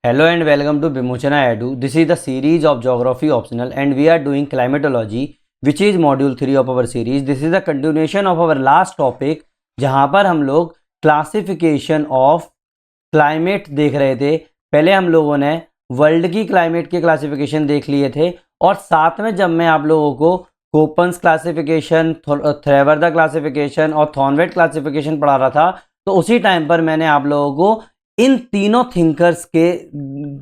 Hello and welcome to Bimochana Edu. This is the series of geography optional and we are doing climatology which is module 3 of our series. This is the continuation of our last topic जहाँ पर हम लोग classification of climate देख रहे थे। पहले हम लोगों ने वर्ल्ड की क्लाइमेट के क्लासिफिकेशन देख लिए थे और साथ में जब मैं आप लोगों को कोपन्स क्लासिफिकेशन, थ्रेवर्दा क्लासिफिकेशन और थॉर्नवेट क्लासिफिकेशन पढ़ा रहा था तो उसी टाइम पर मैंने आप लोगों को इन तीनों थिंकर्स के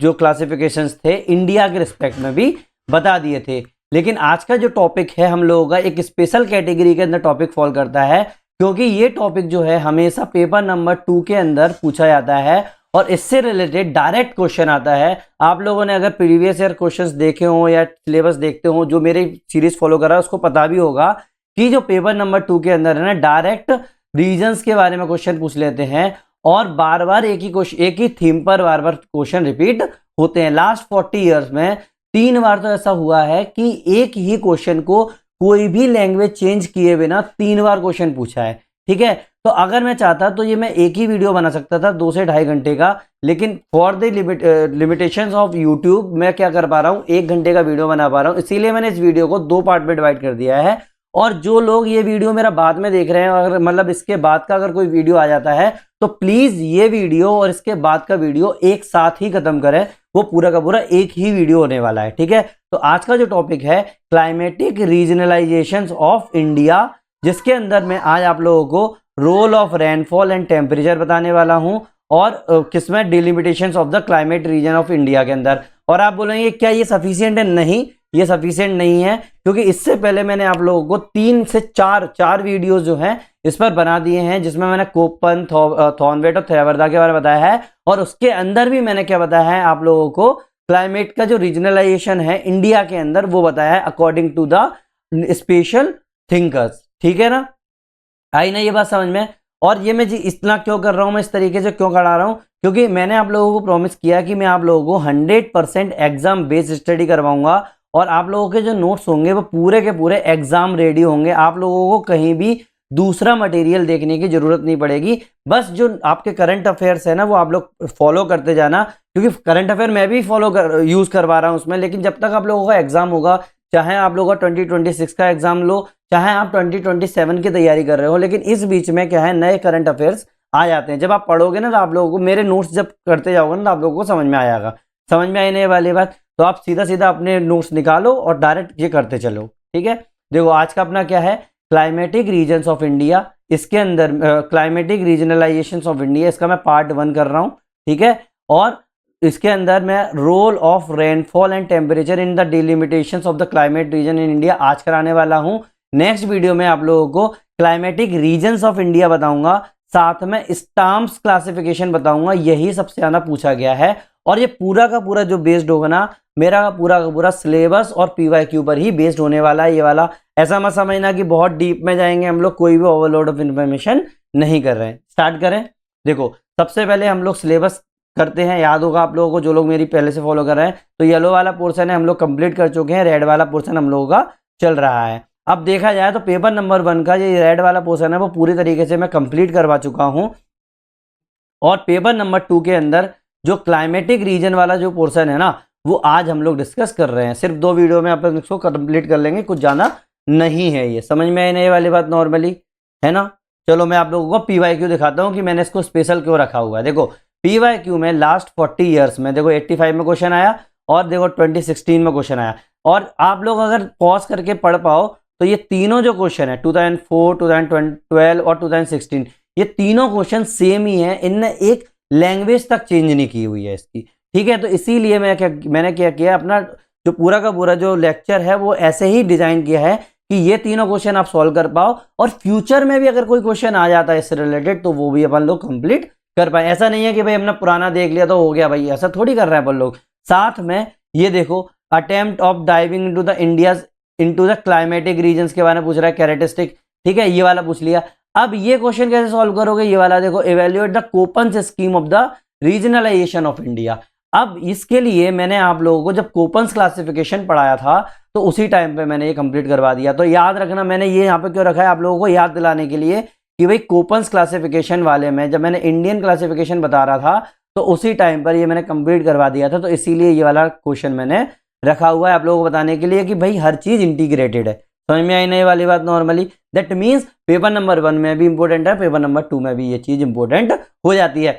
जो क्लासिफिकेशंस थे इंडिया के रिस्पेक्ट में भी बता दिए थे। लेकिन आज का जो टॉपिक है हम लोगों का एक स्पेशल कैटेगरी के अंदर टॉपिक फॉल करता है, क्योंकि ये टॉपिक जो है हमेशा पेपर नंबर 2 के अंदर पूछा जाता है और इससे रिलेटेड डायरेक्ट क्वेश्चन आता है। आप लोगों ने अगर प्रीवियस ईयर क्वेश्चंस देखे हो या सिलेबस देखते हो, जो मेरे सीरीज फॉलो कर रहा है उसको पता भी होगा कि जो पेपर नंबर 2 के अंदर है ना, डायरेक्ट रीजन्स के बारे में क्वेश्चन पूछ लेते हैं और बार बार एक ही थीम पर बार बार क्वेश्चन रिपीट होते हैं। लास्ट 40 इयर्स में 3 बार तो ऐसा हुआ है कि एक ही क्वेश्चन को कोई भी लैंग्वेज चेंज किए बिना 3 बार क्वेश्चन पूछा है। ठीक है, तो अगर मैं चाहता तो ये मैं एक ही वीडियो बना सकता था 2 से 2.5 घंटे का, लेकिन for the limitations of YouTube मैं क्या कर पा रहा हूँ, 1 घंटे का वीडियो बना पा रहा हूँ। इसीलिए मैंने इस वीडियो को 2 पार्ट में डिवाइड कर दिया है। और जो लोग ये वीडियो मेरा बाद में देख रहे हैं, अगर मतलब इसके बाद का अगर कोई वीडियो आ जाता है तो प्लीज ये वीडियो और इसके बाद का वीडियो एक साथ ही खत्म करें, वो पूरा का पूरा एक ही वीडियो होने वाला है। ठीक है, तो आज का जो टॉपिक है क्लाइमेटिक रीजनलाइजेशंस ऑफ इंडिया, जिसके अंदर मैं आज आप लोगों को role of rainfall and temperature बताने वाला हूं और किसमें delimitations of the climate region of India के अंदर। और आप बोलेंगे क्या ये सफिशिएंट है? नहीं, ये सफिशिएंट नहीं है, क्योंकि इससे पहले मैंने आप लोगों को 3 से 4 वीडियोस जो हैं इस पर बना दिए हैं, जिसमें मैंने कोपन, थॉर्नवेट और थ्रेवर्दा के बारे में बताया है। और उसके अंदर भी मैंने क्या बताया है आप लोगों को, क्लाइमेट का जो रीजनलाइजेशन है इंडिया के अंदर वो बताया है according to the special thinkers. ठीक है ना, आई ना ये बात समझ में? और ये मैं जी इतना क्यों कर रहा हूं, मैं इस तरीके से क्यों करा रहा हूं, क्योंकि मैंने आप लोगों को प्रॉमिस किया कि मैं आप लोगों को 100% एग्जाम बेस्ड स्टडी करवाऊंगा और आप लोगों के जो नोट्स होंगे वो पूरे के पूरे एग्जाम रेडी होंगे। आप लोगों को कहीं भी दूसरा मटेरियल देखने की जरूरत नहीं पड़ेगी। बस जो आपके करंट अफेयर्स है ना वो आप लोग फॉलो करते जाना, क्योंकि करंट अफेयर मैं भी यूज करवा रहा हूं उसमें। लेकिन जब तक आप लोगों का एग्जाम होगा, चाहे आप लोगों का 2026 का एग्जाम लो, चाहे आप 2027 की तैयारी कर रहे हो, लेकिन इस बीच में क्या है, नए करंट अफेयर्स आ जाते हैं। जब आप पढ़ोगे ना तो आप लोगों को, मेरे नोट्स जब करते जाओगे ना तो आप लोगों को समझ में आएगा। समझ में आने वाली बात, तो आप सीधा सीधा अपने नोट्स निकालो और डायरेक्ट ये करते चलो। ठीक है, देखो आज का अपना क्या है, क्लाइमेटिक रीजन्स ऑफ इंडिया। इसके अंदर क्लाइमेटिक रीजनलाइजेशन ऑफ इंडिया, इसका मैं पार्ट 1 कर रहा हूँ। ठीक है, और इसके अंदर मैं role of rainfall and temperature in the delimitations of the climate region in India आज कराने वाला हूँ। नेक्स्ट वीडियो में आप लोगों को क्लाइमेटिक रीजन्स ऑफ इंडिया बताऊंगा, साथ में स्टाम्प्स क्लासिफिकेशन बताऊंगा। यही सबसे ज्यादा पूछा गया है और ये पूरा का पूरा जो बेस्ड होगा ना, मेरा पूरा का पूरा सिलेबस और पीवाईक्यू पर ही बेस्ड होने वाला है ये वाला। ऐसा मत समझना कि बहुत डीप में जाएंगे हम लोग, कोई भी ओवरलोड ऑफ इंफॉर्मेशन नहीं कर रहे हैं। स्टार्ट करें। देखो सबसे पहले हम लोग सिलेबस करते हैं, याद होगा आप लोगों को, जो लोग मेरी पहले से फॉलो कर रहे हैं। तो येलो वाला पोर्शन है हम लोग कंप्लीट कर चुके हैं, रेड वाला पोर्शन हम लोगों का चल रहा है। अब देखा जाए तो पेपर नंबर 1 का ये रेड वाला पोर्शन है वो पूरी तरीके से मैं कंप्लीट करवा चुका हूं। और पेपर नंबर 2 के अंदर जो क्लाइमेटिक रीजन वाला जो पोर्शन है ना, वो आज हम लोग डिस्कस कर रहे हैं। सिर्फ 2 वीडियो में आप लोग इसको कंप्लीट कर लेंगे, कुछ जाना नहीं है। ये समझ में आने वाली बात नॉर्मली है ना। चलो मैं आप लोगों को पीवाईक्यू दिखाता हूं कि मैंने इसको स्पेशल क्यों रखा हुआ है। देखो पीवाईक्यू में लास्ट 40 इयर्स में देखो 85 में क्वेश्चन आया और देखो 2016 में क्वेश्चन आया। और आप लोग अगर पॉज करके पढ़ पाओ तो ये तीनों जो क्वेश्चन है 2004, 2012 और 2016, ये तीनों क्वेश्चन सेम ही है। इनने एक लैंग्वेज तक चेंज नहीं की हुई है इसकी। ठीक है, तो इसीलिए मैंने क्या किया, अपना जो पूरा का पूरा जो लेक्चर है वो ऐसे ही डिजाइन किया है कि ये तीनों क्वेश्चन आप सॉल्व कर पाओ और फ्यूचर में भी अगर कोई क्वेश्चन आ जाता है इससे रिलेटेड तो वो भी अपन लोग कंप्लीट कर पाए। ऐसा नहीं है कि भाई हमने पुराना देख लिया तो हो गया भाई, ऐसा थोड़ी कर रहे हैं अपन लोग। साथ में ये देखो attempt of diving into the India into the climatic regions के बारे में पूछ रहा है, कैरेक्टरिस्टिक। ठीक है, ये वाला पूछ लिया। अब ये क्वेश्चन कैसे सॉल्व करोगे, ये वाला देखो, evaluate the Koppen's scheme of the regionalization of India. अब इसके लिए मैंने आप लोगों को जब कोपन्स क्लासिफिकेशन पढ़ाया था तो उसी टाइम पे मैंने ये कंप्लीट करवा दिया। तो याद रखना, मैंने ये यहाँ पे क्यों रखा है आप लोगों को याद दिलाने के लिए कि भाई कोपन्स क्लासिफिकेशन वाले में जब मैंने इंडियन क्लासिफिकेशन बता रहा था तो उसी टाइम पर ये मैंने कंप्लीट करवा दिया था, तो इसीलिए ये वाला क्वेश्चन मैंने रखा हुआ है आप लोगों को बताने के लिए कि भाई हर चीज इंटीग्रेटेड है। समझ में आई नहीं वाली बात? Normally that means paper number 1 में भी इंपॉर्टेंट है, पेपर नंबर 2 में भी ये चीज इंपॉर्टेंट हो जाती है।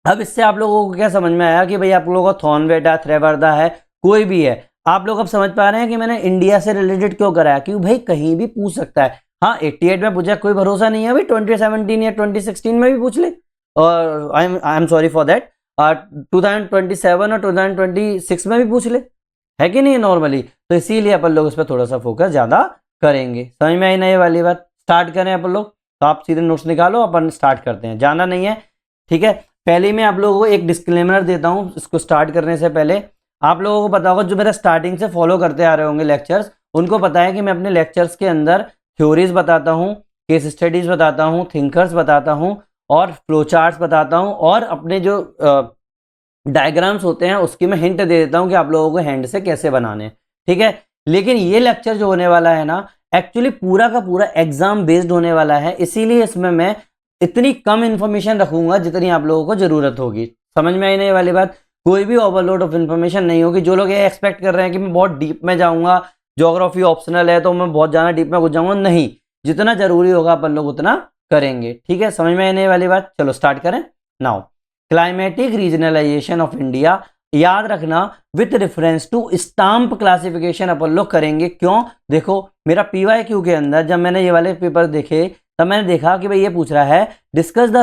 अब इससे आप लोगों को क्या समझ में आया कि भाई आप लोगों को थॉर्नवेटा, त्रेवर्धा है, कोई भी है, आप लोग अब समझ पा रहे हैं कि मैंने इंडिया से रिलेटेड क्यों कराया, क्योंकि भाई कहीं भी पूछ सकता है। हाँ 88 में पूछा, कोई भरोसा नहीं है भाई 2017 या 2016 में भी पूछ ले, और I am sorry for that 2027 और 2026 में भी पूछ ले, है कि नहीं नॉर्मली। तो इसीलिए अपन लोग इस पर थोड़ा सा फोकस ज्यादा करेंगे। समझ में आई ना ये वाली बात? स्टार्ट करें अपन लोग, तो आप सीधे नोट्स निकालो, अपन स्टार्ट करते हैं, जाना नहीं है, ठीक है। पहले मैं आप लोगों को एक डिस्क्लेमर देता हूं इसको स्टार्ट करने से पहले। आप लोगों को पता होगा, जो मेरा स्टार्टिंग से फॉलो करते आ रहे होंगे लेक्चर्स, उनको पता है कि मैं अपने लेक्चर्स के अंदर थ्योरीज बताता हूं, केस स्टडीज बताता हूं, थिंकर्स बताता हूं, और फ्लो चार्ट्स बताता हूं, और अपने जो डायग्राम्स होते हैं उसकी मैं हिंट दे देता हूं कि आप लोगों को हैंड से कैसे बनाने, ठीक है। लेकिन ये लेक्चर जो होने वाला है ना, एक्चुअली पूरा का पूरा एग्जाम बेस्ड होने वाला है, इसीलिए इसमें मैं इतनी कम इंफॉर्मेशन रखूंगा जितनी आप लोगों को जरूरत होगी। समझ में आई नहीं वाली बात? कोई भी ओवरलोड ऑफ इंफॉर्मेशन नहीं होगी। जो लोग ये एक्सपेक्ट कर रहे हैं कि मैं बहुत डीप में जाऊंगा, ज्योग्राफी ऑप्शनल है तो मैं बहुत ज्यादा डीप में घुस जाऊंगा, नहीं, जितना जरूरी होगा अपन लोग उतना करेंगे, ठीक है। समझ में आई नहीं वाली बात? चलो स्टार्ट करें now. Climatic regionalization of India, याद रखना with reference to Stamp classification अपन लोग करेंगे। क्यों? देखो मेरा PYQ के अंदर जब मैंने ये वाले पेपर देखे, तब मैंने देखा कि भाई ये पूछ रहा है discuss the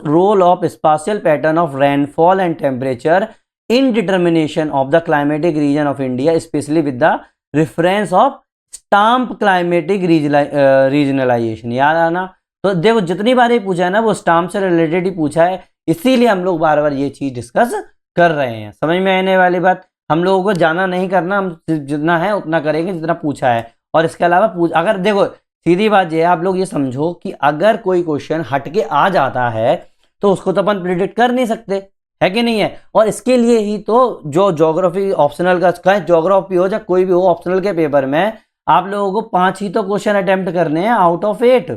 role of spatial pattern of rainfall and temperature in determination of the climatic region of India, specially with the reference of Stamp climatic regionalization. याद आना? तो देखो जितनी बार ये पूछा है ना, वो स्टाम्प से रिलेटेड ही पूछा है, इसीलिए हम लोग बार बार ये चीज डिस्कस कर रहे हैं। समझ में आने वाली बात? हम लोगों को जाना नहीं करना, हम जितना है उतना करेंगे जितना पूछा है। और इसके अलावा अगर देखो सीधी बात ये है, आप लोग ये समझो कि अगर कोई क्वेश्चन हटके आ जाता है तो उसको तो अपन प्रिडिक्ट कर नहीं सकते, है कि नहीं है। और इसके लिए ही तो जो ज्योग्राफी ऑप्शनल का, चाहे ज्योग्राफी हो या कोई भी हो, ऑप्शनल के पेपर में आप लोगों को 5 ही तो क्वेश्चन अटेम्प्ट करने हैं आउट ऑफ 8,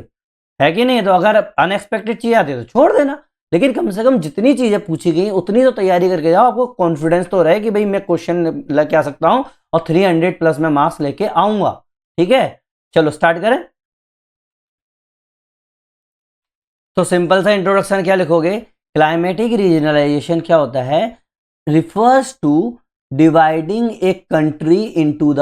है कि नहीं। तो अगर अनएक्सपेक्टेड चीज आती है तो छोड़ देना, लेकिन कम से कम जितनी चीजें पूछी गई उतनी तो तैयारी करके जाओ, आपको कॉन्फिडेंस तो रहे कि भाई मैं क्वेश्चन लेके आ सकता हूं और 300 प्लस में मार्क्स लेके आऊंगा, ठीक है। चलो स्टार्ट करें। तो सिंपल सा इंट्रोडक्शन क्या लिखोगे? क्लाइमेटिक रीजनलाइजेशन क्या होता है? Refers to dividing a country into the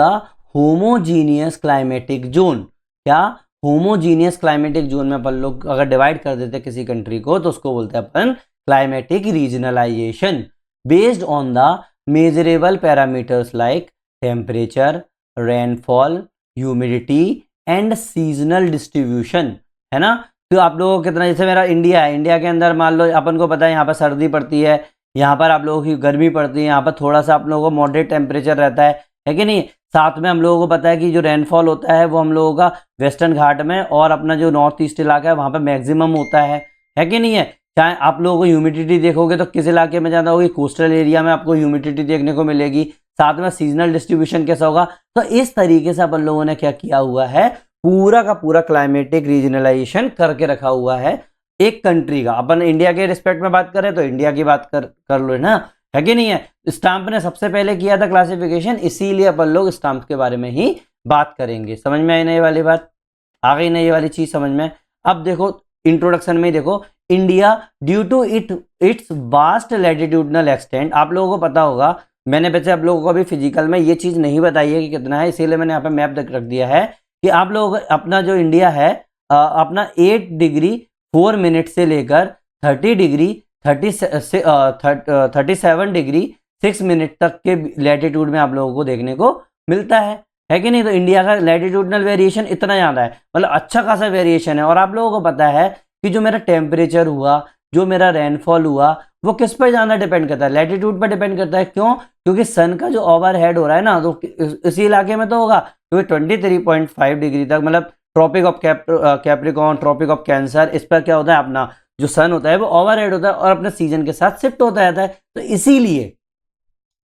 homogeneous climatic zone. क्या? होमोजीनियस क्लाइमेटिक जोन में अपन लोग अगर डिवाइड कर देते किसी कंट्री को तो उसको बोलते हैं अपन climatic regionalization, based on the measurable parameters like temperature, rainfall, humidity and seasonal distribution, है ना। तो आप लोगों को कितना, जैसे मेरा इंडिया है, इंडिया के अंदर मान लो अपन को पता है यहाँ पर सर्दी पड़ती है, यहाँ पर आप लोगों की गर्मी पड़ती है, यहाँ पर थोड़ा सा आप लोगों को मॉडरेट टेम्परेचर रहता है कि नहीं। साथ में हम लोगों को पता है कि जो रेनफॉल होता है वो हम लोगों का वेस्टर्न घाट में और अपना जो नॉर्थ ईस्ट इलाका है वहाँ पर मैक्सिमम होता है कि नहीं है। चाहे आप लोगों को ह्यूमिडिटी देखोगे तो किस इलाके में ज़्यादा होगी, कोस्टल एरिया में आपको ह्यूमिडिटी देखने को मिलेगी। साथ में सीजनल डिस्ट्रीब्यूशन कैसा होगा। तो इस तरीके से अपन लोगों ने क्या किया हुआ है, पूरा का पूरा क्लाइमेटिक रीजनलाइजेशन करके रखा हुआ है एक कंट्री का। अपन इंडिया के रिस्पेक्ट में बात करें तो इंडिया की बात कर लो ना, है कि नहीं है। स्टाम्प ने सबसे पहले किया था क्लासिफिकेशन, इसीलिए अपन लोग स्टाम्प के बारे में ही बात करेंगे। समझ में आई ना ये वाली बात? आ गई ना ये वाली चीज समझ में? अब देखो इंट्रोडक्शन में ही देखो, India due to its vast latitudinal extent, आप लोगों को पता होगा, मैंने वैसे आप लोगों को अभी फिजिकल में ये चीज नहीं बताई है कि कितना है, इसीलिए मैंने यहाँ पे मैप रख दिया है कि आप लोग अपना जो इंडिया है अपना 8 डिग्री 4 मिनट से लेकर 30 डिग्री 37 डिग्री 6 मिनट तक के लैटिट्यूड में आप लोगों को देखने को मिलता है कि नहीं। तो इंडिया का लैटिट्यूडनल वेरिएशन इतना ज़्यादा है, मतलब अच्छा खासा वेरिएशन है। और आप लोगों को पता है कि जो मेरा टेम्परेचर हुआ, जो मेरा रेनफॉल हुआ, वो किस पर ज़्यादा डिपेंड करता है? लैटिट्यूड पर डिपेंड करता है। क्यों? क्योंकि सन का जो ओवर हेड हो रहा है ना, तो इसी इलाके में तो होगा, क्योंकि 23.5 डिग्री तक, मतलब tropic of Capricorn, tropic of Cancer, इस पर क्या होता है, अपना जो सन होता है वो ओवर हेड होता है और अपने सीजन के साथ शिफ्ट होता रहता है। तो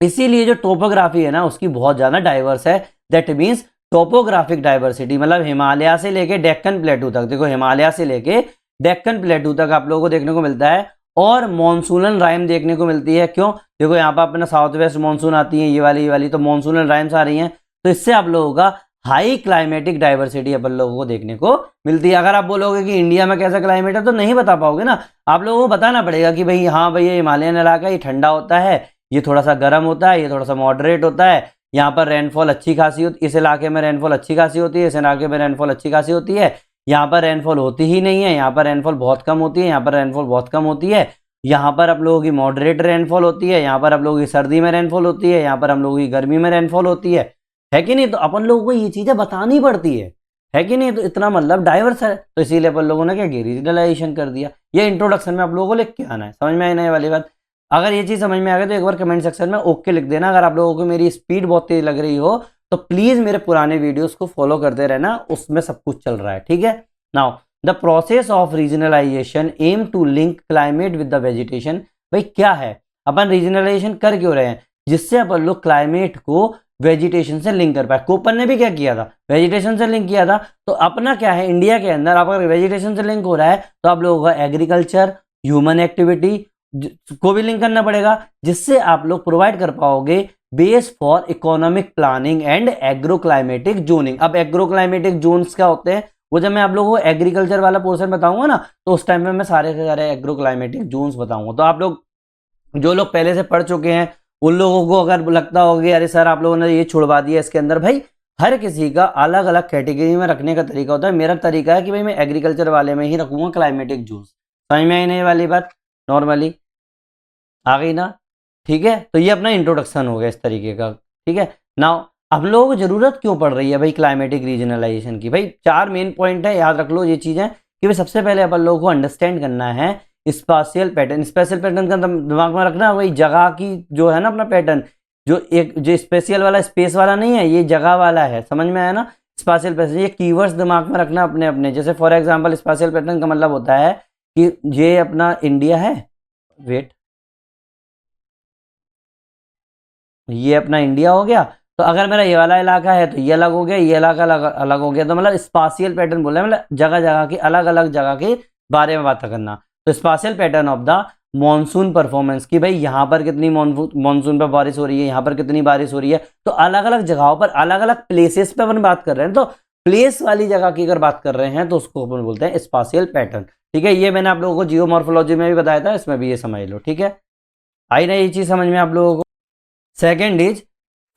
इसीलिए जो टोपोग्राफी है ना उसकी बहुत ज़्यादा डाइवर्स है। दैट मीन्स टोपोग्राफिक डाइवर्सिटी, मतलब हिमालय से लेके डेक्कन प्लेटू तक, देखो हिमालय से लेके डेक्कन प्लेटू तक आप लोगों को देखने को मिलता है। और मॉनसूनल राइम देखने को मिलती है। क्यों? देखो यहाँ पर अपना साउथ वेस्ट मॉनसून आती है, ये वाली तो मॉनसूनल राइम्स आ रही हैं, तो इससे आप लोगों का हाई क्लाइमेटिक डाइवर्सिटी अपन लोगों को देखने को मिलती है। अगर आप बोलोगे कि इंडिया में कैसा क्लाइमेट है तो नहीं बता पाओगे ना, आप लोगों को बताना पड़ेगा कि भाई हाँ भाई ये हिमालयन इलाका, ये ठंडा होता है, ये थोड़ा सा गर्म होता है, ये थोड़ा सा मॉडरेट होता है, यहाँ पर रेनफॉल अच्छी खासी होती है, इस इलाके में रेनफॉल अच्छी खासी होती है, इस इलाके में रेनफॉल अच्छी खासी होती है, यहाँ पर रेनफॉल होती ही नहीं है, यहाँ पर रेनफॉल बहुत कम होती है, यहाँ पर रेनफॉल बहुत कम होती है, यहाँ पर आप लोगों की मॉडरेट रेनफॉल होती है, यहाँ पर आप लोगों की सर्दी में रेनफॉल होती है, यहाँ पर हम लोगों की गर्मी में रेनफॉल होती है कि नहीं? तो अपन लोगों को ये चीजें बतानी पड़ती है कि नहीं? तो इतना मतलब डाइवर्स है, तो इसीलिए अपन लोगों ने क्या किया, रीजनलाइजेशन कर दिया। ये इंट्रोडक्शन में आप लोगों को लिख के आना है, समझ में आई ना ये वाली बात? अगर ये चीज समझ में आ गई तो एक बार कमेंट सेक्शन में ओके लिख देना। अगर आप लोगों को मेरी स्पीड बहुत तेज लग रही हो तो प्लीज मेरे पुराने वीडियोस को फॉलो करते रहना, उसमें सब कुछ चल रहा है, ठीक है? Now the process of regionalisation aim to link climate with the vegetation. भाई क्या है, अपन रीजनलाइजेशन कर क्यों रहे हैं? जिससे अपन लोग क्लाइमेट को वेजिटेशन से लिंक कर पाए। कोपन ने भी क्या किया था, वेजिटेशन से लिंक किया था। तो अपना क्या है, इंडिया के अंदर आप अगर वेजिटेशन से लिंक हो रहा है तो आप लोगों का एग्रीकल्चर, ह्यूमन एक्टिविटी को भी लिंक करना पड़ेगा, जिससे आप लोग प्रोवाइड कर पाओगे base for economic planning and agro climatic zoning. अब एग्रो क्लाइमेटिक जोन्स क्या होते हैं, वो जब मैं आप लोगों को एग्रीकल्चर वाला पोर्शन बताऊंगा ना, तो उस टाइम में मैं सारे के सारे एग्रो क्लाइमेटिक जोन्स बताऊंगा। तो आप लोग जो लोग पहले से पढ़ चुके हैं उन लोगों को अगर लगता होगा अरे सर आप लोगों ने ये छुड़वा दिया इसके अंदर, भाई हर किसी का अलग अलग कैटेगरी में रखने का तरीका होता है। मेरा तरीका है कि भाई मैं एग्रीकल्चर वाले में ही रखूंगा क्लाइमेटिक जोन्स। समझ में आई नहीं वाली बात? नॉर्मली आ गई ना? ठीक है, तो ये अपना इंट्रोडक्शन हो गया इस तरीके का, ठीक है। नाउ अब लोगों को जरूरत क्यों पड़ रही है भाई क्लाइमेटिक रीजनलाइजेशन की? भाई 4 मेन पॉइंट है, याद रख लो ये चीजें कि भाई सबसे पहले अपन लोगों को अंडरस्टैंड करना है स्पाशियल पैटर्न। स्पेशल पैटर्न का दिमाग में रखना, वही जगह की जो है ना अपना पैटर्न, जो एक जो स्पेशियल वाला स्पेस वाला नहीं है, ये जगह वाला है, समझ में आया ना? स्पाशियल पैटर्न, ये कीवर्ड्स दिमाग में रखना अपने अपने। जैसे फॉर एग्जांपल स्पाशियल पैटर्न का मतलब होता है कि ये अपना इंडिया है, वेट, ये अपना इंडिया हो गया, तो अगर मेरा ये वाला इलाका है तो ये अलग हो गया, ये इलाका अलग अलग हो गया। तो मतलब स्पाशियल पैटर्न बोल रहे हैं, मतलब जगह जगह की अलग अलग जगह के बारे में बात करना। तो spatial pattern of the monsoon performance की भाई यहाँ पर कितनी मॉनसून पर बारिश हो रही है, यहाँ पर कितनी बारिश हो रही है। तो अलग अलग जगहों पर अलग अलग प्लेसेस पे अपन बात कर रहे हैं, तो प्लेस वाली जगह की अगर बात कर रहे हैं तो उसको अपन बोलते हैं स्पाशियल पैटर्न, ठीक है। ये मैंने आप लोगों को जियोमॉर्फोलॉजी में भी बताया था, इसमें भी ये समझ लो, ठीक है। आई ना ये चीज समझ में आप लोगों को? Second is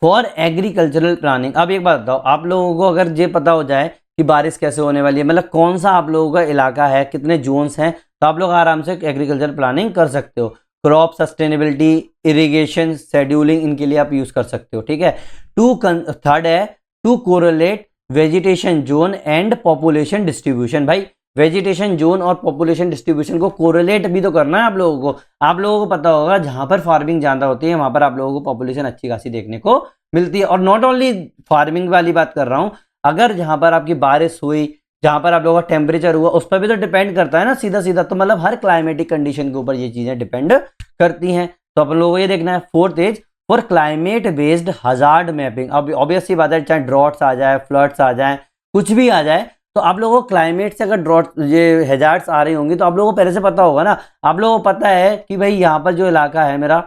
for agricultural planning. अब एक बात बताओ, आप लोगों को अगर ये पता हो जाए कि बारिश कैसे होने वाली है, मतलब कौन सा आप लोगों का इलाका है, कितने जोन्स हैं, तो आप लोग आराम से एग्रीकल्चर प्लानिंग कर सकते हो। क्रॉप सस्टेनेबिलिटी, इरिगेशन, शेड्यूलिंग, इनके लिए आप यूज कर सकते हो, ठीक है। थर्ड है to correlate vegetation zone and population distribution. भाई वेजिटेशन जोन और पॉपुलेशन डिस्ट्रीब्यूशन को कोरिलेट भी तो करना है आप लोगों को। आप लोगों को पता होगा जहां पर फार्मिंग ज्यादा होती है वहां पर आप लोगों को पॉपुलेशन अच्छी खासी देखने को मिलती है। और नॉट ओनली फार्मिंग वाली बात कर रहा हूं, अगर जहां पर आपकी बारिश हुई, जहां पर आप लोगों का टेम्परेचर हुआ, उस पर भी तो डिपेंड करता है ना सीधा सीधा। तो मतलब हर क्लाइमेटिक कंडीशन के ऊपर ये चीजें डिपेंड करती हैं। तो अपन लोगों को ये देखना है। Fourth is for climate based hazard mapping. अब ऑब्वियस सी बात है, चाहे ड्रॉट्स आ जाए, फ्लड्स आ जाए, कुछ भी आ जाए, तो आप लोगों को क्लाइमेट से अगर ड्रॉट ये हैजार्ड्स आ रही होंगी तो आप लोगों को पहले से पता होगा ना। आप लोगों को पता है कि भाई यहाँ पर जो इलाका है मेरा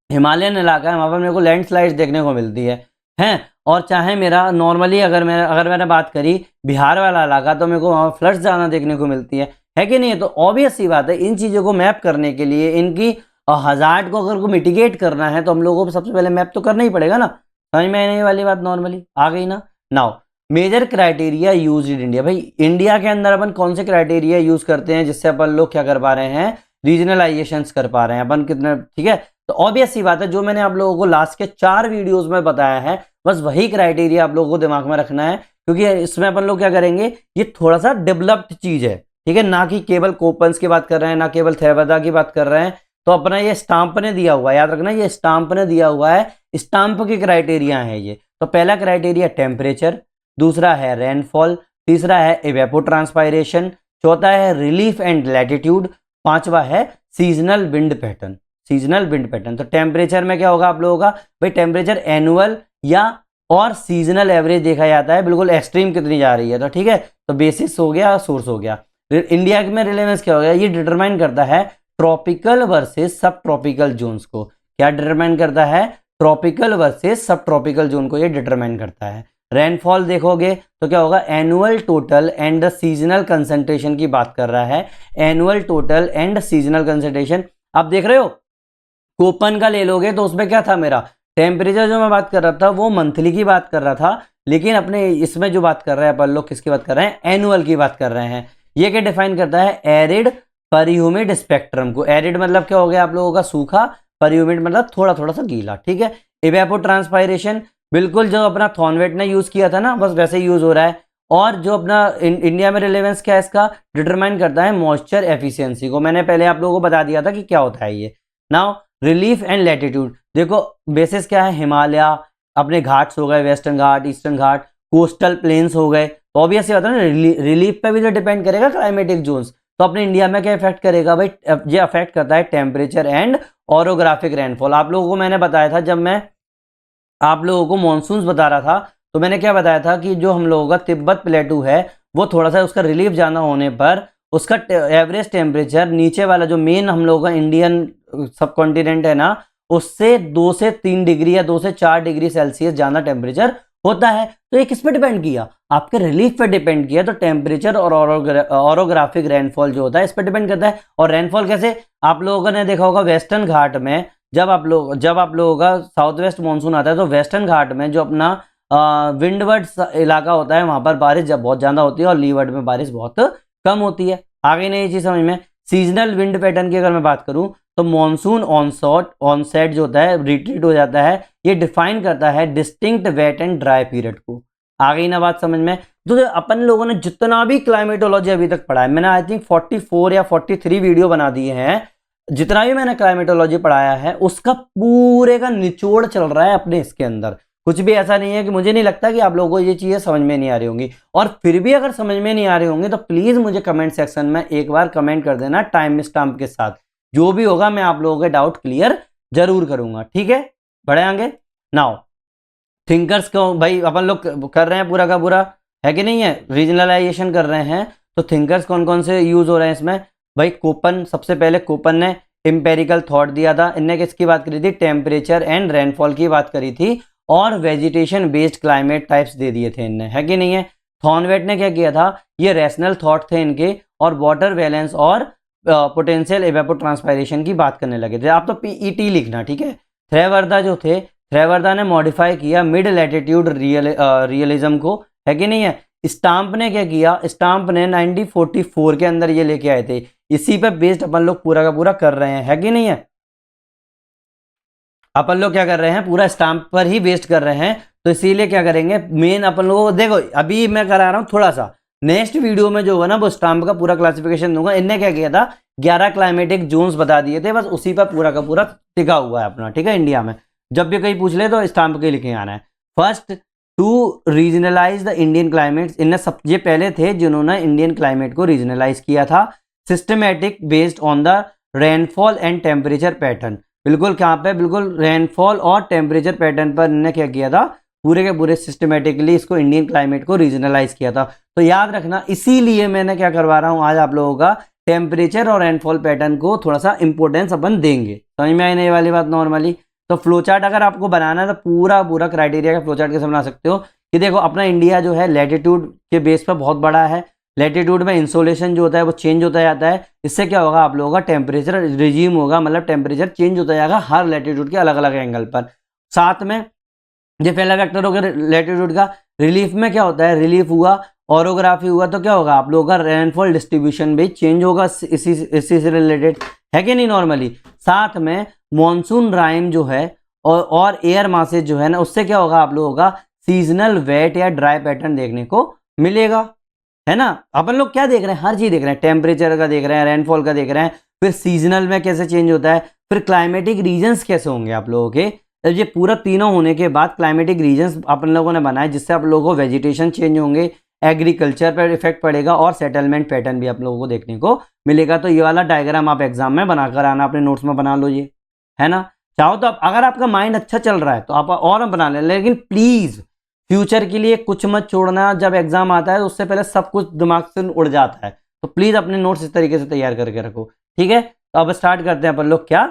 हिमालयन इलाका है, वहां पर मेरे को लैंडस्लाइड्स देखने को मिलती है। और चाहे मेरा नॉर्मली अगर मैंने बात करी बिहार वाला इलाका, तो मेरे को वहां फ्लड्स ज्यादा देखने को मिलती है कि नहीं? तो ऑब्वियस सी बात है, इन चीजों को मैप करने के लिए, इनकी हजार्ड को अगर को मिटिगेट करना है तो हम लोगों को सबसे पहले मैप तो करना ही पड़ेगा ना। समझ में आने वाली बात नॉर्मली आ गई ना? Now major criteria use in India. भाई इंडिया के अंदर अपन कौन से क्राइटेरिया यूज करते हैं जिससे अपन लोग क्या कर पा रहे हैं, रीजनलाइजेशन कर पा रहे हैं अपन कितने, ठीक है। तो ऑब्वियस सी बात है, जो मैंने आप लोगों को लास्ट के 4 वीडियोस में बताया है, बस वही क्राइटेरिया आप लोगों को दिमाग में रखना है, क्योंकि इसमें अपन लोग क्या करेंगे, ये थोड़ा सा डेवलप्ड चीज है, ठीक है। ना कि केवल कोपन्स की बात कर रहे हैं, ना केवल थेरवादा की बात कर रहे हैं। तो अपना ये स्टाम्प ने दिया हुआ है, याद रखना, ये स्टाम्प ने दिया हुआ है, स्टाम्प की क्राइटेरिया है ये। तो पहला क्राइटेरिया टेम्परेचर, दूसरा है रेनफॉल, तीसरा है इवेपोट्रांसपायरेशन, चौथा है रिलीफ एंड लैटिट्यूड, पांचवा है seasonal wind pattern. Seasonal wind pattern, तो टेम्परेचर में क्या होगा आप लोगों का, भाई टेम्परेचर एनुअल या और सीजनल एवरेज देखा जाता है, बिल्कुल एक्सट्रीम कितनी जा रही है, तो ठीक है। तो बेसिस हो गया, सोर्स हो गया। इंडिया में रिलेवेंस क्या हो गया, ये डिटरमाइन करता है ट्रॉपिकल वर्सेस सब ट्रॉपिकल जोन्स को। क्या डिटरमाइन करता है? ट्रॉपिकल वर्सेस सब ट्रॉपिकल जोन को ये डिटरमाइन करता है। रेनफॉल देखोगे तो क्या होगा? Annual total and the seasonal concentration की बात कर रहा है। Annual total and seasonal concentration आप देख रहे हो, कोपन का ले लोगे तो उसमें क्या था मेरा टेम्परेचर, जो मैं बात कर रहा था वो मंथली की बात कर रहा था, लेकिन अपने इसमें जो बात कर रहे हैं अपन लोग किसकी बात कर रहे हैं? एनुअल की बात कर रहे हैं। ये क्या डिफाइन करता है? एरिड परिह्यूमिड स्पेक्ट्रम को। एरिड मतलब क्या हो गया आप लोगों का? सूखा। परिह्यूमिड मतलब थोड़ा थोड़ा सा गीला, ठीक है। इवेपो ट्रांसपायरेशन, बिल्कुल जो अपना थॉर्नवेट ने यूज किया था ना, बस वैसे ही यूज हो रहा है। और जो अपना इंडिया में रिलेवेंस क्या है इसका? डिटरमाइन करता है मॉइस्चर एफिशिएंसी को। मैंने पहले आप लोगों को बता दिया था कि क्या होता है ये। नाउ रिलीफ एंड लैटिट्यूड, देखो बेसिस क्या है? हिमालय, अपने घाट्स हो गए, वेस्टर्न घाट, ईस्टर्न घाट, कोस्टल प्लेन्स हो गए। तो ऑब्वियस ये होता है ना, रिलीफ पे भी तो डिपेंड करेगा क्लाइमेटिक जोन्स। तो अपने इंडिया में क्या इफेक्ट करेगा भाई? ये अफेक्ट करता है टेम्परेचर एंड ऑरोग्राफिक रेनफॉल। आप लोगों को मैंने बताया था, जब मैं आप लोगों को मॉनसून्स बता रहा था तो मैंने क्या बताया था कि जो हम लोगों का तिब्बत प्लेटू है वो थोड़ा सा उसका रिलीफ जाना होने पर उसका एवरेज टेम्परेचर नीचे वाला जो मेन हम लोगों का इंडियन सब कॉन्टिनेंट है ना, उससे 2 से 3 डिग्री या 2 से 4 डिग्री सेल्सियस ज्यादा टेम्परेचर होता है। तो ये किस पे डिपेंड किया? आपके रिलीफ पे डिपेंड किया। तो टेम्परेचर और ऑरोग्राफिक रेनफॉल जो होता है इस पर डिपेंड करता है। और रेनफॉल कैसे? आप लोगों ने देखा होगा वेस्टर्न घाट में, जब आप लोगों का साउथ वेस्ट मानसून आता है तो वेस्टर्न घाट में जो अपना विंडवर्ड इलाका होता है वहां पर बारिश जब बहुत ज्यादा होती है और लीवर्ड में बारिश बहुत कम होती है। आगे नहीं चीज समझ में। सीजनल विंड पैटर्न की अगर मैं बात करूं तो मॉनसून ऑनसेट जो होता है रिट्रीट हो जाता है। ये डिफाइन करता है distinct wet and dry period को। आ गई ना बात समझ में? तो अपन लोगों ने जितना भी क्लाइमेटोलॉजी अभी तक पढ़ा है, मैंने आई थिंक 44 या 43 वीडियो बना दिए हैं, जितना भी मैंने क्लाइमेटोलॉजी पढ़ाया है उसका पूरे का निचोड़ चल रहा है अपने इसके अंदर। कुछ भी ऐसा नहीं है कि मुझे नहीं लगता कि आप लोगों को ये चीजें समझ में नहीं आ रही होंगी। और फिर भी अगर समझ में नहीं आ रही होंगी तो प्लीज मुझे कमेंट सेक्शन में एक बार कमेंट कर देना टाइम स्टैम्प के साथ। जो भी होगा मैं आप लोगों के डाउट क्लियर जरूर करूंगा, ठीक है। बढ़े आगे। नाउ थिंकर्स को भाई अपन लोग कर रहे हैं पूरा का पूरा, है कि नहीं है? रीजनलाइजेशन कर रहे हैं। तो थिंकर्स कौन कौन से यूज हो रहे हैं इसमें? भाई कोपन, सबसे पहले कोपन ने इंपेरिकल थॉट दिया था। इनने किसकी बात करी थी? टेम्परेचर एंड रेनफॉल की बात करी थी। और वेजिटेशन बेस्ड क्लाइमेट टाइप्स दे दिए थे इनने, है कि नहीं है? थॉर्नवेट ने क्या किया था? ये रैशनल थॉट थे इनके, और वाटर बैलेंस और पोटेंशियल इवेपोट्रांसपायरेशन की बात करने लगे थे। आप तो पीईटी लिखना, ठीक है। थ्रेवर्दा जो थे, थ्रेवर्दा ने मॉडिफाई किया मिड लैटिट्यूड रियलिज्म को, है कि नहीं है? स्टाम्प ने क्या किया? स्टाम्प ने 1944 के अंदर ये लेके आए थे। इसी पे बेस्ड अपन लोग पूरा का पूरा कर रहे हैं, है कि नहीं है? अपन लोग क्या कर रहे हैं? पूरा स्टाम्प पर ही बेस्ड कर रहे हैं। तो इसीलिए क्या करेंगे, मेन अपन लोगों को देखो अभी मैं करा रहा हूं थोड़ा सा, नेक्स्ट वीडियो में जो होगा ना वो स्टाम्प का पूरा क्लासिफिकेशन दूंगा। इनने क्या किया था? 11 क्लाइमेटिक जोन्स बता दिए थे, बस उसी पर पूरा का पूरा टिका हुआ है अपना, ठीक है। इंडिया में जब भी कहीं पूछ ले तो स्टाम्प के लिखे आना है। First to regionalize the Indian climate, इनने सब ये पहले थे जिन्होंने इंडियन क्लाइमेट को रीजनलाइज किया था। Systematic based on the rainfall and temperature pattern, बिल्कुल कहाँ पे? बिल्कुल रेनफॉल और टेम्परेचर पैटर्न पर इन्होंने क्या किया था? पूरे के पूरे सिस्टमेटिकली इसको इंडियन क्लाइमेट को रीजनलाइज किया था। तो याद रखना, इसीलिए मैंने क्या करवा रहा हूं आज आप लोगों का, टेम्परेचर और रेनफॉल पैटर्न को थोड़ा सा इंपॉर्टेंस अपन देंगे। समझ में आई नहीं वाली बात? नॉर्मली तो फ्लो चार्ट अगर आपको बनाना है तो पूरा पूरा क्राइटेरिया का फ्लो चार्ट कैसे बना सकते हो कि देखो अपना इंडिया जो है लैटिट्यूड के बेस पर बहुत बड़ा है। लैटिट्यूड में इंसोलेशन जो होता है वो चेंज होता जाता है। इससे क्या होगा? आप लोगों का टेम्परेचर रिजीम होगा, मतलब टेम्परेचर चेंज होता जाएगा हर लैटिट्यूड के अलग अलग एंगल पर। साथ में ये पहला फैक्टर हो गया लैटिट्यूड का। रिलीफ में क्या होता है? रिलीफ हुआ, ऑरोग्राफी हुआ, तो क्या होगा? आप लोगों का रेनफॉल डिस्ट्रीब्यूशन भी चेंज होगा इसी से रिलेटेड, है कि नहीं? नॉर्मली साथ में मॉनसून राइम जो है और एयर मासेज जो है ना, उससे क्या होगा? आप लोगों का सीजनल वेट या ड्राई पैटर्न देखने को मिलेगा, है ना। अपन लोग क्या देख रहे हैं? हर चीज देख रहे हैं, टेम्परेचर का देख रहे हैं, रेनफॉल का देख रहे हैं, फिर सीजनल में कैसे चेंज होता है, फिर क्लाइमेटिक रीजन्स कैसे होंगे आप लोगों के। जब ये पूरा तीनों होने के बाद क्लाइमेटिक रीजन्स अपन लोगों ने बनाए जिससे आप लोगों को वेजिटेशन चेंज होंगे, एग्रीकल्चर पर इफेक्ट पड़ेगा और सेटलमेंट पैटर्न भी आप लोगों को देखने को मिलेगा। तो ये वाला डायग्राम आप एग्जाम में बनाकर आना, अपने नोट्स में बना लो ये, है ना। चाहो तो अगर आपका माइंड अच्छा चल रहा है तो आप और बना लें, लेकिन प्लीज फ्यूचर के लिए कुछ मत छोड़ना। जब एग्जाम आता है तो उससे पहले सब कुछ दिमाग से उड़ जाता है, तो प्लीज अपने नोट्स इस तरीके से तैयार करके रखो, ठीक है। तो अब स्टार्ट करते हैं अपन लोग क्या,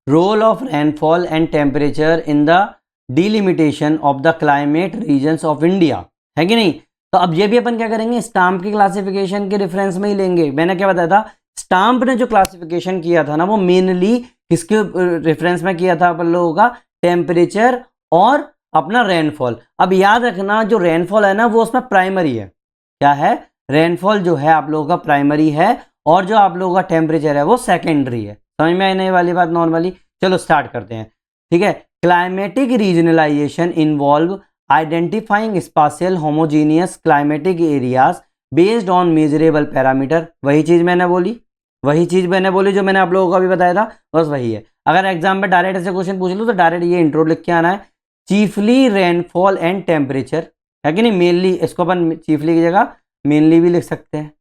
role of rainfall and temperature in the delimitation of the climate regions of India, है कि नहीं। तो अब ये भी अपन क्या करेंगे, स्टाम्प की क्लासिफिकेशन के रेफरेंस में ही लेंगे। मैंने क्या बताया था, स्टाम्प ने जो क्लासिफिकेशन किया था ना, वो मेनली किसके रेफरेंस में किया था अपन लोगों का, टेम्परेचर और अपना रेनफॉल। अब याद रखना जो रेनफॉल है ना वो उसमें प्राइमरी है, क्या है, रेनफॉल जो है आप लोगों का प्राइमरी है, और जो आप लोगों का टेम्परेचर है वो सेकेंडरी है। समझ में आई नहीं वाली बात नॉर्मली। चलो स्टार्ट करते हैं, ठीक है। Climatic regionalization involve identifying spatial homogeneous climatic areas based on measurable parameter. वही चीज मैंने बोली जो मैंने आप लोगों को अभी बताया था, बस वही है। अगर एग्जाम में डायरेक्ट ऐसे क्वेश्चन पूछ लो तो डायरेक्ट ये इंट्रो लिख के आना है, चीफली रेनफॉल एंड टेम्परेचर, है कि नहीं। मेनली इसको अपन चीफली की जगह मेनली भी लिख सकते हैं,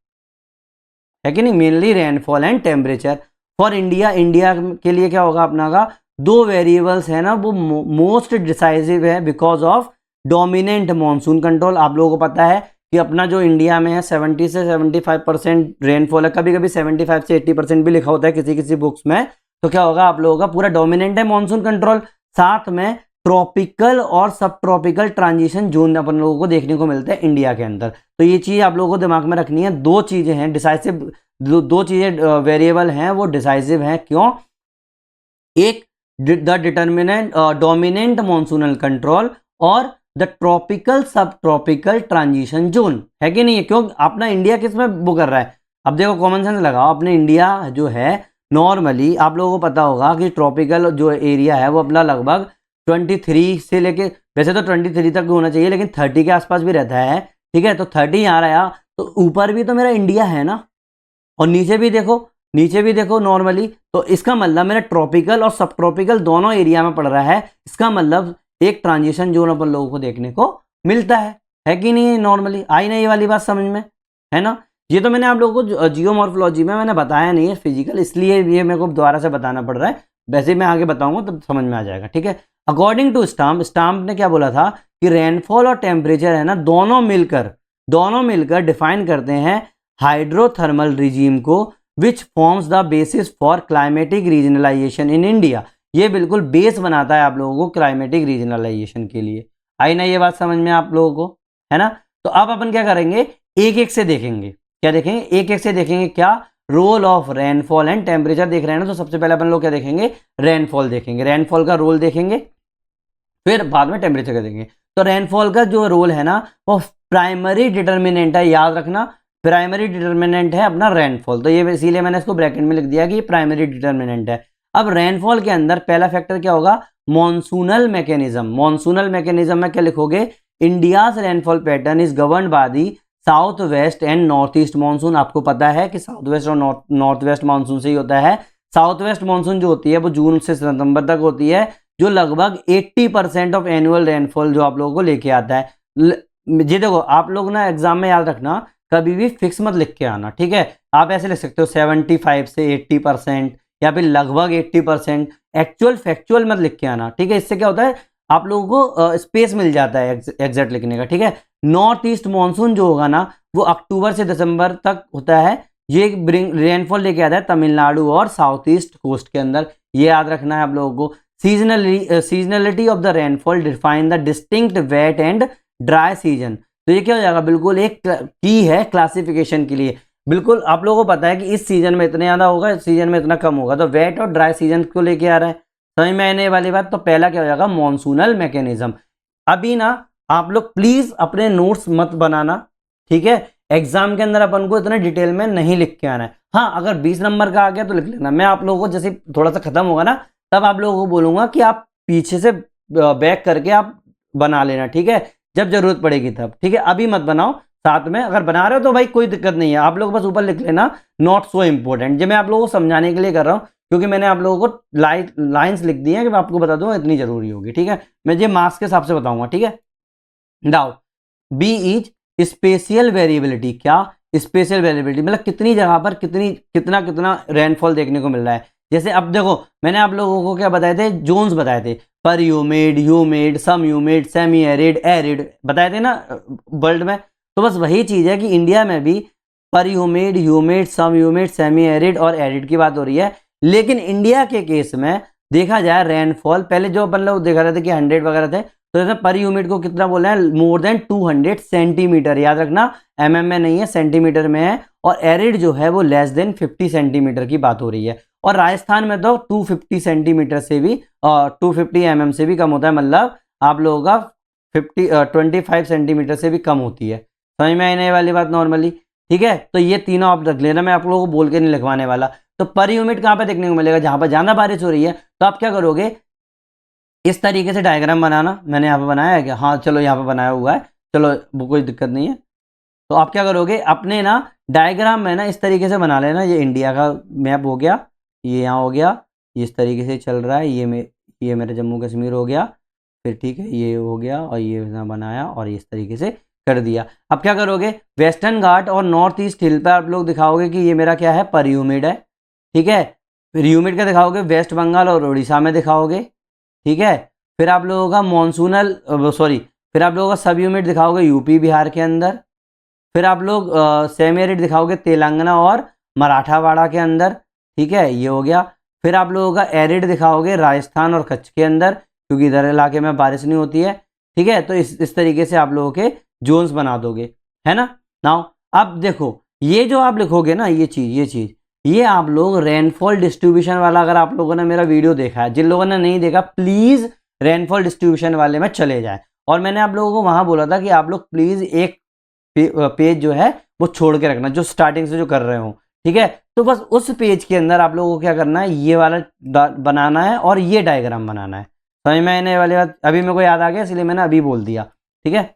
है कि नहीं। Mainly rainfall and temperature for India, India के लिए क्या होगा अपना का, दो वेरिएबल्स है ना वो मोस्ट डिसाइसिव है because of dominant monsoon control. आप लोगों को पता है कि अपना जो इंडिया में है 70 से 75% रेनफॉल है, कभी कभी 75 से 80% भी लिखा होता है किसी किसी बुक्स में। तो क्या होगा आप लोगों का पूरा डोमिनेंट है मॉनसून कंट्रोल, साथ में ट्रॉपिकल और सब ट्रॉपिकल ट्रांजिशन जोन अपन लोगों को देखने को मिलते हैं इंडिया के अंदर। तो ये चीज आप लोगों को दिमाग में रखनी है, दो चीजें हैं डिसाइसिव, दो चीजें वेरिएबल हैं वो डिसाइसिव हैं, क्यों, एक the determinant dominant monsoonal control और द ट्रॉपिकल सब ट्रॉपिकल ट्रांजिशन जोन, है कि नहीं। क्यों अपना इंडिया किस में वो कर रहा है, अब देखो कॉमन सेंस लगाओ, अपने इंडिया जो है नॉर्मली आप लोगों को पता होगा कि ट्रॉपिकल जो एरिया है वो अपना लगभग 23 से लेके, वैसे तो 23 तक होना चाहिए लेकिन 30 के आसपास भी रहता है, ठीक है। तो 30 आ रहा है तो ऊपर भी तो मेरा इंडिया है ना, और नीचे भी देखो नॉर्मली। तो इसका मतलब मेरा ट्रॉपिकल और सब ट्रॉपिकल दोनों एरिया में पड़ रहा है, इसका मतलब एक ट्रांजिशन जोन अपन लोगों को देखने को मिलता है कि नहीं। नॉर्मली आई ना ये वाली बात समझ में, है ना। ये तो मैंने आप लोगों को जियोमॉर्फोलॉजी में मैंने बताया नहीं है फिजिकल, इसलिए ये मेरे को दोबारा से बताना पड़ रहा है, वैसे मैं आगे बताऊंगा तब समझ में आ जाएगा, ठीक है। अकॉर्डिंग टू स्टाम्प ने क्या बोला था कि रेनफॉल और टेम्परेचर है ना दोनों मिलकर डिफाइन करते हैं हाइड्रोथर्मल रिजीम को which forms the basis for climatic regionalisation in India. ये बिल्कुल बेस बनाता है आप लोगों को क्लाइमेटिक रीजनलाइजेशन के लिए। आई ना ये बात समझ में आप लोगों को, है ना। तो अब अपन क्या करेंगे, एक एक से देखेंगे, क्या देखेंगे, एक एक से देखेंगे, क्या role of rainfall and temperature देख रहे हैं ना। तो सबसे पहले अपन लोग क्या देखेंगे, रेनफॉल देखेंगे, रेनफॉल का रोल देखेंगे, फिर बाद में टेम्परेचर का देखेंगे। तो रेनफॉल का जो रोल है ना वो प्राइमरी डिटर्मिनेंट है, याद रखना प्राइमरी डिटर्मिनेंट है अपना रेनफॉल। तो ये इसीलिए मैंने इसको ब्रैकेट में लिख दिया कि प्राइमरी डिटर्मिनेंट है। अब रेनफॉल के अंदर पहला फैक्टर क्या होगा, मॉनसूनल मैकेनिज्म। मॉनसूनल मैकेनिज्म में क्या लिखोगे, India's rainfall pattern is govern by the south west and north east monsoon. आपको पता है कि साउथ वेस्ट और नॉर्थ वेस्ट मानसून से ही होता है। साउथ वेस्ट मानसून जो होती है वो जून से सितंबर तक होती है, जो लगभग 80% ऑफ एनुअल रेनफॉल जो आप लोगों को लेके आता है। ये देखो आप लोग ना एग्जाम में याद रखना कभी भी फिक्स मत लिख के आना, ठीक है। आप ऐसे लिख सकते हो 75 से 80% या फिर लगभग 80%, एक्चुअल फैक्चुअल मत लिख के आना, ठीक है। इससे क्या होता है आप लोगों को स्पेस मिल जाता है एग्जैक्ट लिखने का, ठीक है। नॉर्थ ईस्ट मानसून जो होगा ना वो अक्टूबर से दिसंबर तक होता है, ये रेनफॉल लेके आता है तमिलनाडु और साउथ ईस्ट कोस्ट के अंदर, ये याद रखना है आप लोगों को। Seasonality of the rainfall define the distinct wet and dry season. तो ये क्या हो जाएगा, बिल्कुल एक की है क्लासिफिकेशन के लिए। बिल्कुल आप लोगों को पता है कि इस सीजन में इतने ज्यादा होगा, इस सीजन में इतना कम होगा, तो वेट और ड्राई सीजन को लेके आ रहा है, समझ में आने वाली बात। तो पहला क्या हो जाएगा, मॉनसूनल मैकेनिज्म। अभी ना आप लोग प्लीज अपने नोट्स मत बनाना, ठीक है। एग्जाम के अंदर अपन को इतना डिटेल में नहीं लिख के आना है। हाँ अगर 20 नंबर का आ गया तो लिख लेना, मैं आप लोगों को जैसे थोड़ा सा खत्म होगा ना तब आप लोगों को बोलूंगा कि आप पीछे से बैक करके आप बना लेना, ठीक है, जब जरूरत पड़ेगी तब, ठीक है। अभी मत बनाओ, साथ में अगर बना रहे हो तो भाई कोई दिक्कत नहीं है, आप लोग बस ऊपर लिख लेना नॉट सो इंपॉर्टेंट। जो मैं आप लोगों को समझाने के लिए कर रहा हूँ, क्योंकि मैंने आप लोगों को लाइंस लिख दी हैं कि मैं आपको बता दूंगा इतनी जरूरी होगी, ठीक है। मैं ये मार्क्स के हिसाब से बताऊंगा, ठीक है। Now B is spatial variability. क्या स्पेशियल वेरिएबिलिटी मतलब कितनी जगह पर कितना रेनफॉल देखने को मिल रहा है। जैसे अब देखो मैंने आप लोगों को क्या बताए थे, जोन्स बताए थे, पर ह्यूमिड, ह्यूमिड, सम ह्यूमिड, सेमी एरिड, एरिड बताए थे ना वर्ल्ड में। तो बस वही चीज़ है कि इंडिया में भी पर ह्यूमिड, ह्यूमिड, सम ह्यूमिड, सेमी एरिड और एरिड की बात हो रही है। लेकिन इंडिया के केस में देखा जाए रेनफॉल, पहले जो अपन लोग देखा रहे थे कि 100 वगैरह थे, तो जैसे पर यूनिट को कितना बोल रहे हैं, मोर देन 200 सेंटीमीटर, याद रखना mm में नहीं है, सेंटीमीटर में है। और एरिड जो है वो लेस देन 50 सेंटीमीटर की बात हो रही है। और राजस्थान में तो 250 सेंटीमीटर से भी 250 mm से भी कम होता है, मतलब आप लोगों का 25 सेंटीमीटर से भी कम होती है। समझ में आई ना ये वाली बात नॉर्मली? ठीक है, तो ये तीनों आप रख लेना, मैं आप लोगों को बोल के नहीं लिखवाने वाला। तो पर यूनिट कहाँ पे देखने को मिलेगा, जहां पर ज्यादा बारिश हो रही है। तो आप क्या करोगे, इस तरीके से डायग्राम बनाना, मैंने यहाँ पे बनाया है क्या, हाँ चलो यहाँ पे बनाया हुआ है, चलो वो कोई दिक्कत नहीं है। तो आप क्या करोगे, अपने ना डायग्राम में ना इस तरीके से बना लेना, ये इंडिया का मैप हो गया, ये यहाँ हो गया, ये इस तरीके से चल रहा है, ये मेरा जम्मू कश्मीर हो गया, फिर ठीक है ये हो गया, और ये यहाँ बनाया और इस तरीके से कर दिया। अब क्या करोगे, वेस्टर्न घाट और नॉर्थ ईस्ट हिल पर आप लोग दिखाओगे कि ये मेरा क्या है, पर ह्यूमिड है। ठीक है, फिर ह्यूमिड का दिखाओगे वेस्ट बंगाल और उड़ीसा में दिखाओगे। ठीक है, फिर आप लोगों का मॉनसूनल फिर आप लोगों का सब ह्यूमिड दिखाओगे यूपी बिहार के अंदर। फिर आप लोग सेमी एरिड दिखाओगे तेलंगाना और मराठावाड़ा के अंदर। ठीक है, ये हो गया। फिर आप लोगों का एरिड दिखाओगे राजस्थान और कच्छ के अंदर, क्योंकि इधर इलाके में बारिश नहीं होती है। ठीक है, तो इस तरीके से आप लोगों के जोन्स बना दोगे, है ना। नाउ अब देखो, ये जो आप लिखोगे ना, ये चीज ये आप लोग रेनफॉल डिस्ट्रीब्यूशन वाला, अगर आप लोगों ने मेरा वीडियो देखा है, जिन लोगों ने नहीं देखा प्लीज रेनफॉल डिस्ट्रीब्यूशन वाले में चले जाए। और मैंने आप लोगों को वहां बोला था कि आप लोग प्लीज एक पेज जो है वो छोड़ के रखना, जो स्टार्टिंग से जो कर रहे हो। ठीक है, तो बस उस पेज के अंदर आप लोगों को क्या करना है, ये वाला बनाना है और ये डायग्राम बनाना है। समझ में आने वाली बात, अभी मेरे को याद आ गया इसलिए मैंने अभी बोल दिया। ठीक है,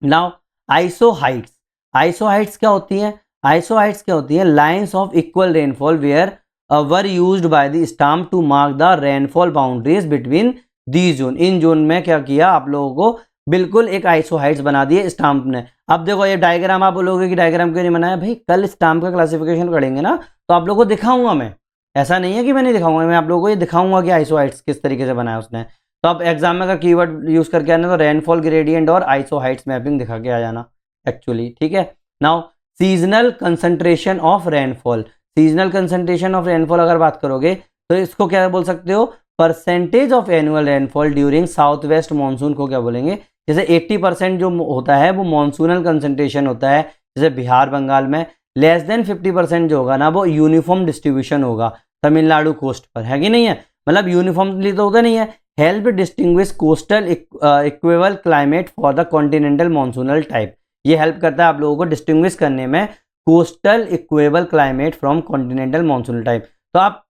नाउ आइसो हाइट्स क्या होती है, आइसो हाइट्स क्या होती है, lines of equal rainfall where were used by the Stamp to mark the rainfall boundaries between the zone. इन जोन में क्या किया आप लोगों को, बिल्कुल एक आइसो हाइट्स बना दिए स्टाम्प ने। अब देखो ये डायग्राम, आप बोलोगे कि डायग्राम क्यों नहीं बनाया, भाई कल स्टाम्प का क्लासिफिकेशन करेंगे ना, तो आप लोगों को दिखाऊंगा मैं, ऐसा नहीं है कि मैं नहीं दिखाऊंगा, मैं आप लोगों को ये दिखाऊंगा कि आइसो हाइट्स किस तरीके से बनाया उसने। तो आप एग्जाम में अगर कीवर्ड यूज करके आना तो रेनफॉल ग्रेडियंट और आइसो हाइट्स मैपिंग दिखा के आ जाना एक्चुअली। ठीक है, now seasonal concentration of rainfall, seasonal concentration of rainfall अगर बात करोगे तो इसको क्या बोल सकते हो, percentage of annual rainfall during south west monsoon को क्या बोलेंगे। जैसे 80% जो होता है वो मानसूनल कंसंट्रेशन होता है, जैसे बिहार बंगाल में। लेस देन 50% जो होगा ना वो यूनिफॉर्म डिस्ट्रीब्यूशन होगा तमिलनाडु कोस्ट पर, है कि नहीं है, मतलब यूनिफॉर्मली तो होता नहीं है। Help distinguish coastal equal climate for the continental monsoonal type, ये हेल्प करता है आप लोगों को डिस्टिंग्विश करने में coastal equal climate from continental monsoonal type. तो आप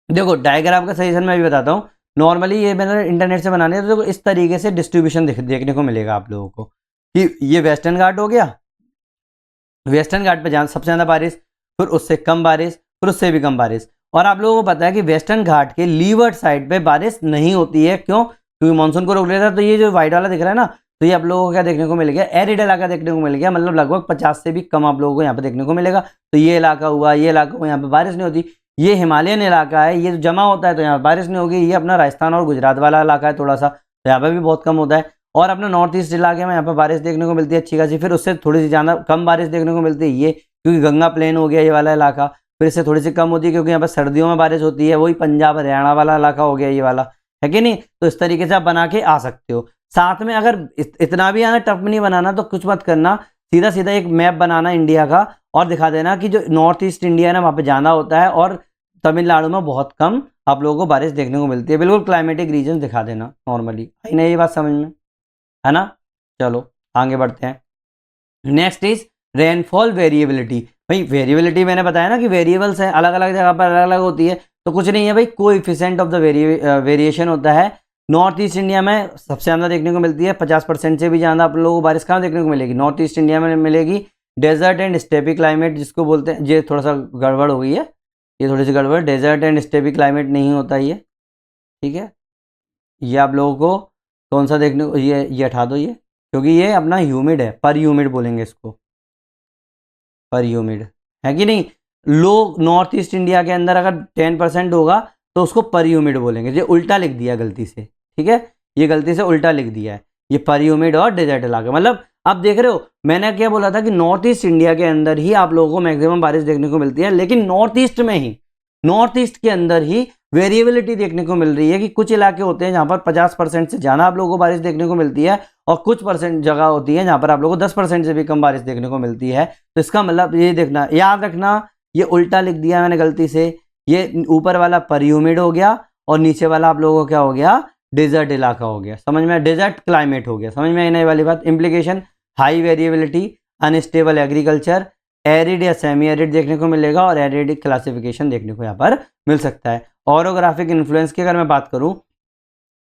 देखो डायग्राम का सजेशन मैं भी बताता हूँ, नॉर्मली ये मैंने इंटरनेट से बनाने, तो देखो इस तरीके से डिस्ट्रीब्यूशन देखने को मिलेगा आप लोगों को कि ये वेस्टर्न घाट हो गया, वेस्टर्न घाट पे सबसे ज़्यादा बारिश, फिर उससे कम बारिश, फिर उससे भी कम बारिश। और आप लोगों को पता है कि वेस्टर्न घाट के लीवर्ड साइड पे बारिश नहीं होती है, क्यों, क्योंकि मानसून को रोक लेता है। तो ये जो व्हाइट वाला दिख रहा है ना, तो ये आप लोगों को क्या देखने को मिल गया, एरिड इलाका देखने को मिल गया, मतलब लगभग 50 से भी कम आप लोगों को यहाँ पे देखने को मिलेगा। तो ये इलाका हुआ, ये इलाका हुआ, यहाँ पे बारिश नहीं होती। ये हिमालयन इलाका है, ये जमा होता है तो यहाँ बारिश नहीं होगी। ये अपना राजस्थान और गुजरात वाला इलाका है थोड़ा सा, तो यहाँ पे भी बहुत कम होता है। और अपना नॉर्थ ईस्ट इलाके में यहाँ पे बारिश देखने को मिलती है अच्छी खासी, फिर उससे थोड़ी सी ज़्यादा कम बारिश देखने को मिलती है ये, क्योंकि गंगा प्लेन हो गया ये वाला इलाका। फिर इससे थोड़ी सी कम होती है क्योंकि यहाँ पर सर्दियों में बारिश होती है, वही पंजाब हरियाणा वाला इलाका हो गया ये वाला, है कि नहीं। तो इस तरीके से आप बना के आ सकते हो। साथ में अगर इतना भी आना टफ नहीं बनाना तो कुछ मत करना, सीधा सीधा एक मैप बनाना इंडिया का और दिखा देना कि जो नॉर्थ ईस्ट इंडिया है ना वहाँ पे ज़्यादा होता है और तमिलनाडु में बहुत कम आप लोगों को बारिश देखने को मिलती है। बिल्कुल क्लाइमेटिक रीजन दिखा देना नॉर्मली, आई ना ये बात समझ में, है ना। चलो आगे बढ़ते हैं। Next is rainfall variability. भाई वेरिएबिलिटी मैंने बताया ना कि वेरिएबल्स हैं, अलग अलग जगह पर अलग अलग होती है, तो कुछ नहीं है भाई, कोएफिशिएंट ऑफ द वेरिएशन होता है। नॉर्थ ईस्ट इंडिया में सबसे ज़्यादा देखने को मिलती है, 50% से भी ज़्यादा आप लोगों को बारिश कहाँ देखने को मिलेगी, नॉर्थ ईस्ट इंडिया में मिलेगी। डेजर्ट एंड स्टेपी क्लाइमेट जिसको बोलते हैं, ये थोड़ा सा गड़बड़ हो गई है, ये थोड़ी सी गड़बड़, डेजर्ट एंड स्टेपी क्लाइमेट नहीं होता ये, ठीक है। ये आप लोगों को कौन सा देखने को, ये हटा दो ये, क्योंकि ये अपना ह्यूमिड है, पर ह्यूमिड बोलेंगे इसको, पर ह्यूमिड, है कि नहीं। लो नॉर्थ ईस्ट इंडिया के अंदर अगर 10% होगा तो उसको पर ह्यूमिड बोलेंगे। ये उल्टा लिख दिया गलती से, ठीक है, ये गलती से उल्टा लिख दिया है, ये पर ह्यूमिड और डेजर्ट इलाका, मतलब अब देख रहे हो मैंने क्या बोला था कि नॉर्थ ईस्ट इंडिया के अंदर ही आप लोगों को मैक्सिमम बारिश देखने को मिलती है, लेकिन नॉर्थ ईस्ट में ही, नॉर्थ ईस्ट के अंदर ही वेरिएबिलिटी देखने को मिल रही है कि कुछ इलाके होते हैं जहां पर 50% से ज्यादा आप लोगों को बारिश देखने को मिलती है और कुछ परसेंट जगह होती है जहां पर आप लोगों को 10% से भी कम बारिश देखने को मिलती है। तो इसका मतलब ये देखना, याद रखना, ये उल्टा लिख दिया मैंने गलती से, ये ऊपर वाला परह्यूमिड हो गया और नीचे वाला आप लोगों को क्या हो गया, डेजर्ट इलाका हो गया। समझ में, डेजर्ट क्लाइमेट हो गया। समझ में आई ना ये वाली बात। Implication, high variability, unstable agriculture, arid या सेमी एरिड देखने को मिलेगा और एरिड क्लासिफिकेशन देखने को यहाँ पर मिल सकता है। ऑरोग्राफिक इन्फ्लुएंस की अगर मैं बात करूं,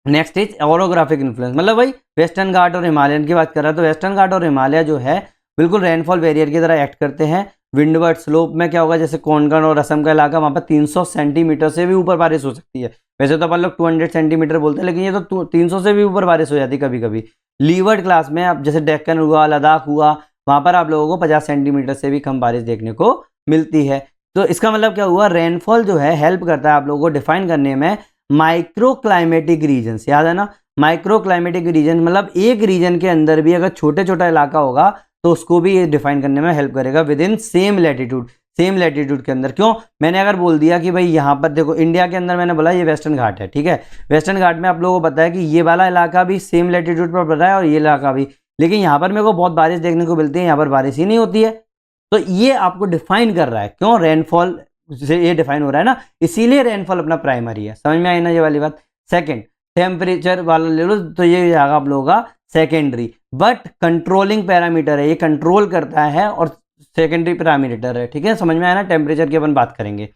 नेक्स्ट इज ऑरोग्राफिक इन्फ्लुएंस, मतलब भाई वेस्टर्न घाट और हिमालयन की बात कर रहा है, तो वेस्टर्न घाट और हिमालय जो है बिल्कुल रेनफॉल बैरियर की तरह एक्ट करते हैं। विंडवर्ड स्लोप में क्या होगा, जैसे कोंकण और असम का इलाका, वहां पर 300 सेंटीमीटर से भी ऊपर बारिश हो सकती है। वैसे तो अपन लोग 200 सेंटीमीटर बोलते हैं, लेकिन ये तो 300 से भी ऊपर बारिश हो जाती है कभी कभी। लीवर्ड क्लास में अब जैसे डेक्कन हुआ, लद्दाख हुआ, वहां पर आप लोगों को 50 सेंटीमीटर से भी कम बारिश देखने को मिलती है। तो इसका मतलब क्या हुआ, रेनफॉल जो है हेल्प करता है आप लोगों को डिफाइन करने में माइक्रो क्लाइमेटिक रीजन। याद है ना, माइक्रो क्लाइमेटिक रीजन मतलब एक रीजन के अंदर भी अगर छोटे छोटा इलाका होगा तो उसको भी ये डिफाइन करने में हेल्प करेगा with in same latitude, same latitude के अंदर। क्यों, मैंने अगर बोल दिया कि भाई यहाँ पर देखो इंडिया के अंदर, मैंने बोला ये वेस्टर्न घाट है, ठीक है, वेस्टर्न घाट में आप लोगों को पता है कि ये वाला इलाका भी सेम लैटिट्यूड पर पड़ रहा है और ये इलाका भी, लेकिन यहाँ पर मेरे को बहुत बारिश देखने को मिलती है, यहाँ पर बारिश ही नहीं होती है। तो ये आपको डिफाइन कर रहा है, क्यों, रेनफॉल से ये डिफाइन हो रहा है ना, इसीलिए रेनफॉल अपना प्राइमरी है। समझ में आई ना ये वाली बात। सेकंड, टेम्परेचर वाला ले लो तो ये आएगा आप लोगों का सेकेंडरी, बट कंट्रोलिंग पैरामीटर है, ये कंट्रोल करता है और सेकेंडरी पैरामीटर है, ठीक है, समझ में आया ना। टेम्परेचर की अपन बात करेंगे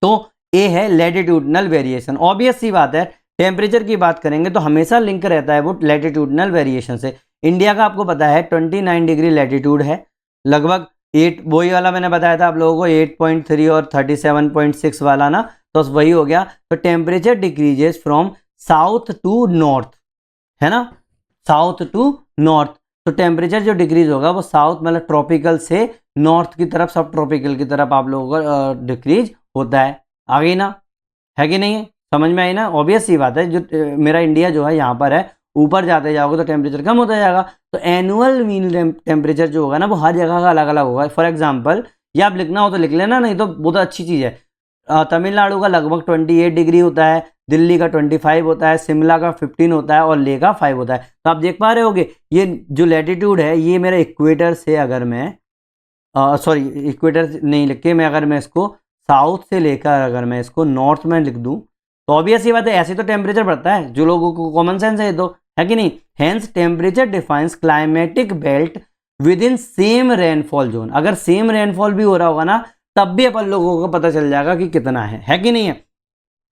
तो ए है लैटिट्यूडनल वेरिएशन। ऑब्वियस सी बात है, टेम्परेचर की बात करेंगे तो हमेशा लिंक रहता है वो लैटिट्यूडनल वेरिएशन से। इंडिया का आपको पता है 29 डिग्री लैटिट्यूड है, लगभग 8, वही वाला मैंने बताया था आप लोगों को 8.3 और 37.6 वाला ना, तो वही हो गया। तो temperature decreases from south to north, है ना, साउथ टू नॉर्थ। तो टेम्परेचर जो डिक्रीज होगा वो साउथ मतलब ट्रॉपिकल से नॉर्थ की तरफ, सब ट्रॉपिकल की तरफ आप लोगों का डिक्रीज होता है। आ गई ना, है कि नहीं है, समझ में आई ना। ऑब्वियस सी बात है, जो मेरा इंडिया जो है यहाँ पर है, ऊपर जाते जाओगे तो टेम्परेचर कम होता जाएगा। तो एनुअल मीन टेम्परेचर जो होगा ना वो हर जगह का अलग अलग होगा। फॉर एग्जाम्पल ये आप लिखना हो तो लिख लेना, नहीं तो बहुत अच्छी चीज़ है। तमिलनाडु का लगभग 28 डिग्री होता है, दिल्ली का 25 होता है, शिमला का 15 होता है और लेह का 5 होता है। तो आप देख पा रहे होगे ये जो लैटिट्यूड है ये मेरा इक्वेटर से, अगर मैं सॉरी इक्वेटर नहीं लिख के, मैं अगर मैं इसको साउथ से लेकर अगर मैं इसको नॉर्थ में लिख दूं तो ऑब्वियस ही बात है ऐसे तो टेम्परेचर बढ़ता है, जो लोगों को कॉमन सेंस है, तो है कि नहीं। Hence temperature defines climatic belt with in same rainfall zone. अगर सेम रेनफॉल भी हो रहा होगा ना तब भी अपन लोगों को पता चल जाएगा कि कितना है कि नहीं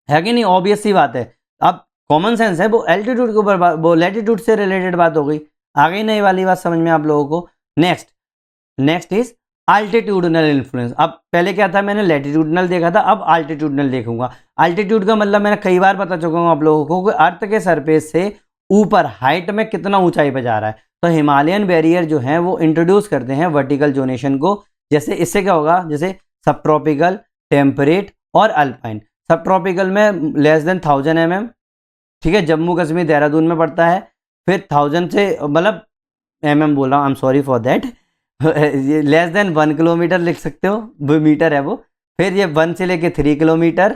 है कि नहीं। ऑब्वियस सी बात है, अब कॉमन सेंस है, वो एल्टीट्यूड के ऊपर, वो लैटिट्यूड से रिलेटेड बात हो गई। आ गई नई वाली बात समझ में आप लोगों को। Next is altitudinal influence. अब पहले क्या था, मैंने लैटिट्यूडनल देखा था, अब अल्टीट्यूडनल देखूंगा। अल्टीट्यूड का मतलब मैंने कई बार बता चुका हूं आप लोगों को कि अर्थ के सरफेस से ऊपर हाइट में कितना ऊंचाई पे जा रहा है। तो हिमालयन बैरियर जो है वो इंट्रोड्यूस करते हैं वर्टिकल जोनेशन को। जैसे इससे क्या होगा, जैसे सब ट्रॉपिकल, टेम्परेट और अल्पाइन। सब ट्रॉपिकल में लेस देन 1000 mm, ठीक है, जम्मू कश्मीर देहरादून में पड़ता है। फिर 1000 से मतलब mm बोल रहा हूँ, I am sorry for that, less than 1 kilometre लिख सकते हो, वो मीटर है वो। फिर ये 1 से लेके 3 किलोमीटर,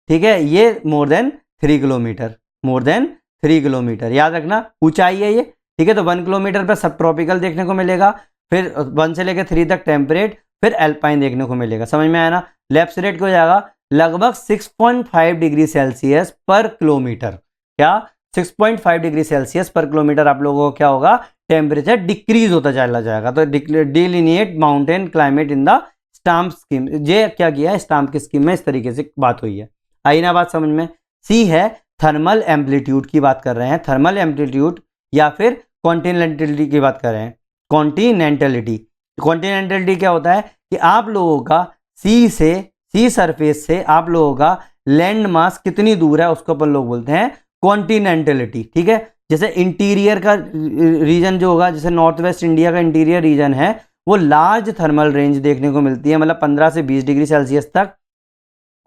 ठीक है, ये more than 3 kilometre, more than 3 kilometre, याद रखना ऊंचाई है ये, ठीक है। तो 1 किलोमीटर पर सब ट्रॉपिकल देखने को मिलेगा, फिर 1 से लेकर 3 तक टेम्परेट, फिर एल्पाइन देखने को मिलेगा। समझ में आया ना। लैप्स रेट हो जाएगा लगभग 6.5 डिग्री सेल्सियस पर किलोमीटर। क्या, 6.5 डिग्री सेल्सियस पर किलोमीटर आप लोगों को क्या होगा, टेम्परेचर डिक्रीज होता चला जाएगा। तो डिलिनिएट mountain climate in the stamp scheme, ये क्या किया है, स्टाम्प की स्कीम में इस तरीके से बात हुई है। आई ना बात समझ में। सी है थर्मल एम्पलीट्यूड की बात कर रहे हैं, थर्मल एम्पलीट्यूड या फिर कॉन्टिनेंटलिटी की बात कर रहे हैं। कॉन्टिनेंटलिटी, कॉन्टिनेंटलिटी क्या होता है कि आप लोगों का सी सरफेस से आप लोगों का लैंड मास कितनी दूर है उसको अपन लोग बोलते हैं कॉन्टिनेंटलिटी, ठीक है। जैसे इंटीरियर का रीजन जो होगा, जैसे नॉर्थ वेस्ट इंडिया का इंटीरियर रीजन है, वो लार्ज थर्मल रेंज देखने को मिलती है, मतलब 15 से 20 डिग्री सेल्सियस तक।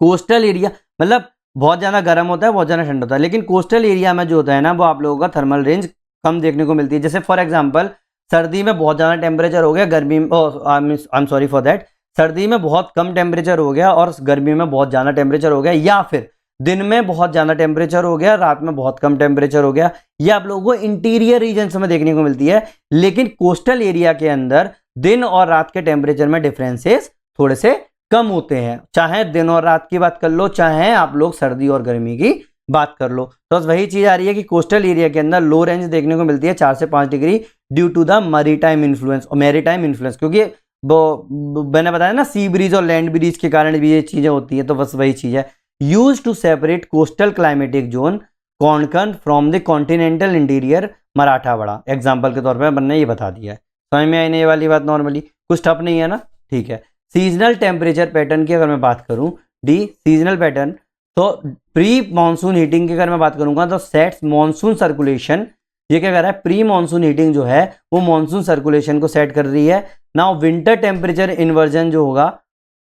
कोस्टल एरिया मतलब बहुत ज़्यादा गर्म होता है, बहुत ज़्यादा ठंडा होता है, लेकिन कोस्टल एरिया में जो होता है ना वो आप लोगों का थर्मल रेंज कम देखने को मिलती है। जैसे फॉर एग्जाम्पल सर्दी में बहुत ज़्यादा टेम्परेचर हो गया, गर्मी में I am sorry for that, सर्दी में बहुत कम टेम्परेचर हो गया और गर्मी में बहुत ज़्यादा टेम्परेचर हो गया, या फिर दिन में बहुत ज़्यादा टेम्परेचर हो गया, रात में बहुत कम टेम्परेचर हो गया। ये आप लोगों को इंटीरियर रीजन्स में देखने को मिलती है, लेकिन कोस्टल एरिया के अंदर दिन और रात के टेम्परेचर में डिफरेंसेस थोड़े से कम होते हैं, चाहे दिन और रात की बात कर लो, चाहे आप लोग सर्दी और गर्मी की बात कर लो। तो वही चीज आ रही है कि कोस्टल एरिया के अंदर लो रेंज देखने को मिलती है 4 से 5 degree due to the maritime influence, और मैरीटाइम इन्फ्लुएंस क्योंकि मैंने बताया ना सी ब्रीज और लैंड ब्रीज के कारण भी ये चीजें होती है। तो बस वही चीज है, use to separate coastal climatic zone Konkan from the continental interior Marathwada. Example के तौर पर मैंने ये बता दिया है, समझ में आई नहीं ये वाली बात? नॉर्मली कुछ टफ नहीं है ना, ठीक है। सीजनल टेम्परेचर पैटर्न की अगर मैं बात करूं, डी सीजनल पैटर्न, तो प्री मानसून हीटिंग की अगर मैं बात करूंगा तो सेट्स मानसून सर्कुलेशन, ये क्या कर रहा है, प्री मानसून हीटिंग जो है वो मानसून सर्कुलेशन को सेट कर रही है। नाउ विंटर टेम्परेचर इन्वर्जन जो होगा,